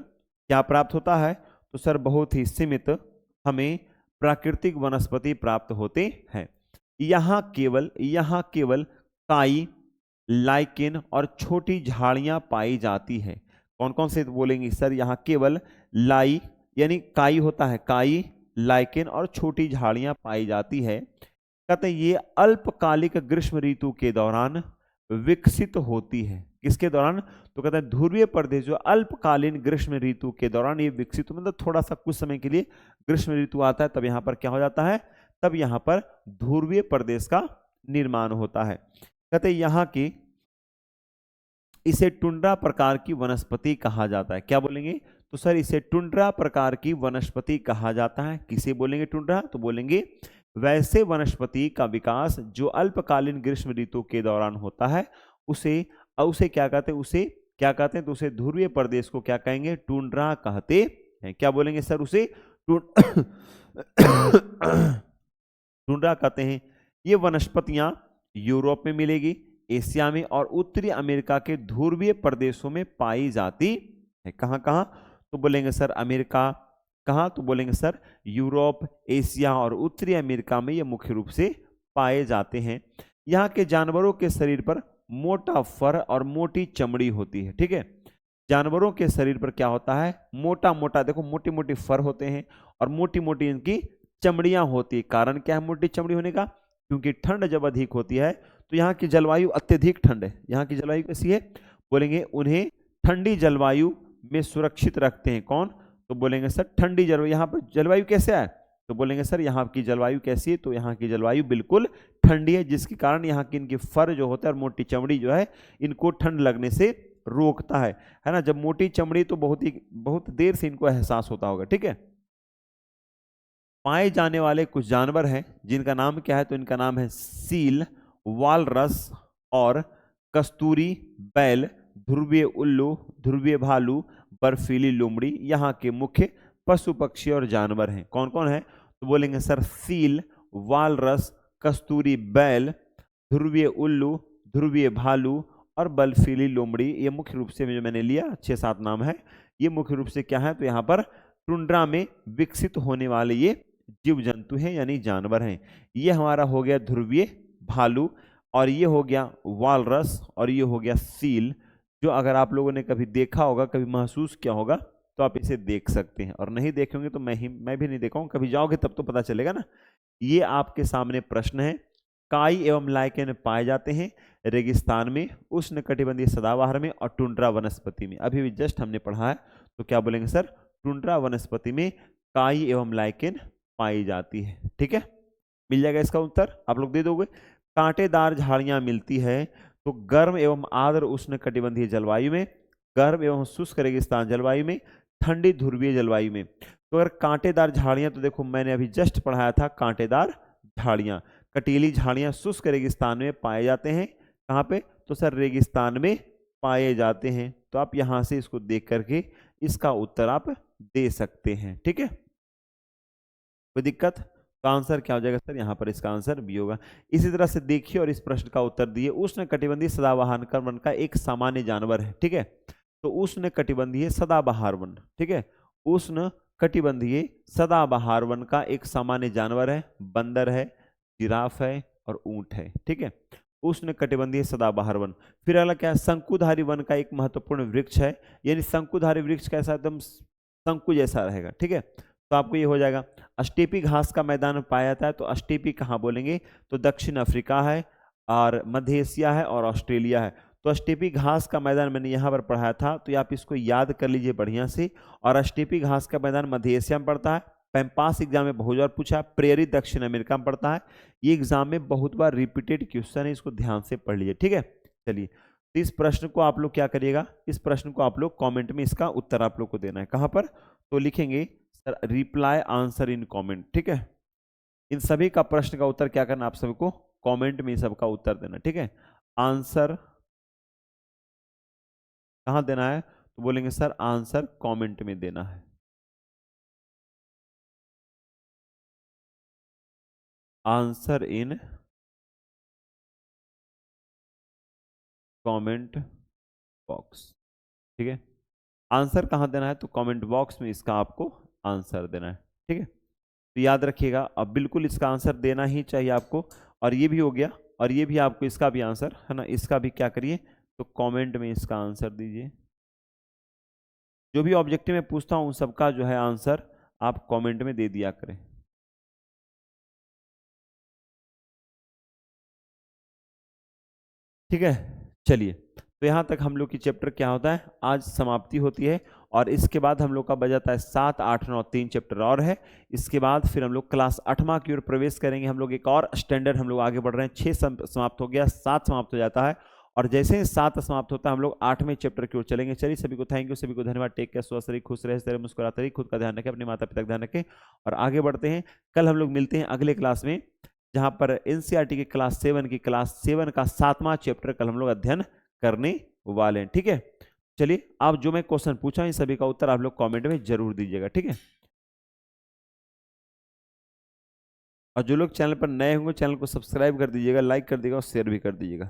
A: क्या प्राप्त होता है? तो सर बहुत ही सीमित हमें प्राकृतिक वनस्पति प्राप्त होते हैं। यहाँ केवल काई, लाइकेन और छोटी झाड़ियां पाई जाती है। कौन कौन से बोलेंगे सर? यहाँ केवल लाई यानी काई होता है, काई, लाइकेन और छोटी झाड़ियां पाई जाती है। कहते हैं ये अल्पकालिक ग्रीष्म ऋतु के दौरान विकसित होती है। किसके दौरान? तो कहते हैं ध्रुवीय प्रदेश जो अल्पकालीन ग्रीष्म ऋतु के दौरान ये विकसित, मतलब थोड़ा सा कुछ समय के लिए ग्रीष्म ऋतु आता है, तब यहाँ पर क्या हो जाता है? तब यहाँ पर ध्रुवीय प्रदेश का निर्माण होता है। कहते यहाँ की इसे टुंड्रा प्रकार की वनस्पति कहा जाता है। क्या बोलेंगे? तो सर इसे टुंड्रा प्रकार की वनस्पति कहा जाता है। किसे बोलेंगे टुंड्रा? तो बोलेंगे वैसे वनस्पति का विकास जो अल्पकालीन ग्रीष्म ऋतु के दौरान होता है, उसे क्या कहते हैं? उसे क्या कहते हैं? तो उसे ध्रुवीय प्रदेश को क्या कहेंगे? टुंड्रा कहते हैं। क्या बोलेंगे सर? उसे टुंड्रा कहते हैं। ये वनस्पतियां यूरोप में मिलेगी, एशिया में और उत्तरी अमेरिका के ध्रुवीय प्रदेशों में पाई जाती है। कहां कहां? तो बोलेंगे सर अमेरिका। कहां? तो बोलेंगे सर यूरोप, एशिया और उत्तरी अमेरिका में ये मुख्य रूप से पाए जाते हैं। यहाँ के जानवरों के शरीर पर मोटा फर और मोटी चमड़ी होती है। ठीक है, जानवरों के शरीर पर क्या होता है? मोटा मोटा, देखो मोटी मोटी फर होते हैं और मोटी मोटी इनकी चमड़ियां होती है। कारण क्या है मोटी चमड़ी होने का? क्योंकि ठंड जब अधिक होती है तो यहाँ की जलवायु अत्यधिक ठंड है। यहाँ की जलवायु कैसी है? बोलेंगे उन्हें ठंडी जलवायु में सुरक्षित रखते हैं। कौन? तो बोलेंगे सर ठंडी जलवायु। यहाँ पर जलवायु कैसे है? तो बोलेंगे सर यहाँ की जलवायु कैसी है? तो यहाँ की जलवायु बिल्कुल ठंडी है, जिसके कारण यहाँ की इनकी फर जो होता है और मोटी चमड़ी जो है इनको ठंड लगने से रोकता है ना। जब मोटी चमड़ी तो बहुत देर से इनको एहसास होता होगा। ठीक है, पाए जाने वाले कुछ जानवर हैं जिनका नाम क्या है? तो इनका नाम है सील, वालरस और कस्तूरी बैल, ध्रुवीय उल्लू, ध्रुवीय भालू, बर्फीली लोमड़ी यहाँ के मुख्य पशु पक्षी और जानवर हैं। कौन कौन है? तो बोलेंगे सर सील, वालरस, कस्तूरी बैल, ध्रुवीय उल्लू, ध्रुवीय भालू और बर्फीली लोमड़ी। ये मुख्य रूप से जो मैंने लिया 6-7 नाम है, ये मुख्य रूप से क्या है? तो यहाँ पर टुंड्रा में विकसित होने वाले ये जीव जंतु हैं यानी जानवर हैं। ये हमारा हो गया ध्रुवीय भालू और ये हो गया वालरस और ये हो गया सील, जो अगर आप लोगों ने कभी देखा होगा, कभी महसूस किया होगा तो आप इसे देख सकते हैं, और नहीं देखेंगे तो मैं भी नहीं देखा हूँ, कभी जाओगे तब तो पता चलेगा ना। ये आपके सामने प्रश्न है। काई एवं लाइकेन पाए जाते हैं। रेगिस्तान में, उष्ण कटिबंधीय सदाबहार में और टुंड्रा वनस्पति में। अभी भी जस्ट हमने पढ़ा है, तो क्या बोलेंगे सर, टुंड्रा वनस्पति में काई एवं लाइकेन पाई जाती है। ठीक है, मिल जाएगा इसका उत्तर, आप लोग दे दोगे। कांटेदार झाड़ियां मिलती है तो गर्म एवं आर्द्र उष्ण कटिबंधीय जलवायु में, गर्म एवं शुष्क रेगिस्तान जलवायु में, ठंडी ध्रुवीय जलवायु में। तो अगर कांटेदार झाड़ियां, तो देखो मैंने अभी जस्ट पढ़ाया था कांटेदार झाड़ियां, कटीली झाड़ियां शुष्क रेगिस्तान में पाए जाते हैं। कहाँ पे, तो सर रेगिस्तान में पाए जाते हैं। तो आप यहां से इसको देख करके इसका उत्तर आप दे सकते हैं। ठीक है, कोई दिक्कत, तो आंसर क्या हो जाएगा सर, यहाँ पर इसका आंसर बी होगा। इसी तरह से देखिए और इस प्रश्न का उत्तर दिए। उष्ण कटिबंधीय सदाबहार वन का एक सामान्य जानवर है। ठीक है, तो उष्ण कटिबंधीय सदाबहार वन, ठीक है, उष्ण कटिबंधीय सदाबहार वन का एक सामान्य जानवर है, बंदर है, जिराफ है और ऊंट है। ठीक है, उष्ण कटिबंधीय सदाबहार वन। फिर अगला क्या है, शंकुधारी वन का एक महत्वपूर्ण वृक्ष है, यानी शंकुधारी वृक्ष कैसा, एकदम शंकु जैसा रहेगा। ठीक है, तो आपको ये हो जाएगा। स्टेपी घास का मैदान पाया जाता है, तो स्टेपी कहाँ बोलेंगे, तो दक्षिण अफ्रीका है और मध्य एशिया है और ऑस्ट्रेलिया है। तो स्टेपी घास का मैदान मैंने यहाँ पर पढ़ाया था, तो आप इसको याद कर लीजिए बढ़िया से। और स्टेपी घास का मैदान मध्य एशिया में पड़ता है। पैम्पास एग्जाम में बहुत बार पूछा, प्रेयरी दक्षिण अमेरिका में पड़ता है। ये एग्जाम में बहुत बार रिपीटेड क्वेश्चन है, इसको ध्यान से पढ़ लीजिए। ठीक है, चलिए, तो इस प्रश्न को आप लोग क्या करिएगा, इस प्रश्न को आप लोग कॉमेंट में इसका उत्तर आप लोग को देना है। कहाँ पर, तो लिखेंगे sir reply answer in comment. ठीक है, इन सभी का प्रश्न का उत्तर क्या करना, आप सभी को कमेंट में सबका उत्तर देना। ठीक है, आंसर कहां देना है, तो बोलेंगे सर आंसर कमेंट में देना है। Answer in comment box. ठीक है, आंसर कहां देना है, तो कमेंट बॉक्स में इसका आपको आंसर देना है। ठीक है, तो याद रखिएगा, अब बिल्कुल इसका आंसर देना ही चाहिए आपको। और ये भी हो गया, और ये भी आपको इसका भी आंसर है ना, इसका भी क्या करिए, तो कमेंट में इसका आंसर दीजिए। जो भी ऑब्जेक्टिव में पूछता हूं उन सबका जो है आंसर आप कमेंट में दे दिया करें। ठीक है, चलिए, तो यहाँ तक हम लोग की चैप्टर क्या होता है, आज समाप्ति होती है। और इसके बाद हम लोग का बजाता है 7, 8, 9, 3 चैप्टर और है। इसके बाद फिर हम लोग क्लास 8वां की ओर प्रवेश करेंगे। हम लोग एक और स्टैंडर्ड हम लोग आगे बढ़ रहे हैं। 6 समाप्त हो गया, 7 समाप्त हो जाता है। और जैसे ही 7 समाप्त होता है हम लोग 8वें चैप्टर की ओर चलेंगे। चलिए, सभी को थैंक यू, सभी को धन्यवाद। टेक केयर, स्वस्थ रहिए, खुश रहे, मुस्कुराते रहिए, खुद का ध्यान रखें, अपने माता पिता का ध्यान रखें और आगे बढ़ते हैं। कल हम लोग मिलते हैं अगले क्लास में, जहां पर एनसीईआरटी की क्लास 7 का 7वां चैप्टर कल हम लोग अध्ययन करने वाले हैं। ठीक है, चलिए, आप जो मैं क्वेश्चन पूछा इन सभी का उत्तर आप लोग कमेंट में जरूर दीजिएगा। ठीक है, और जो लोग चैनल पर नए होंगे चैनल को सब्सक्राइब कर दीजिएगा, लाइक कर दीजिएगा और शेयर भी कर दीजिएगा।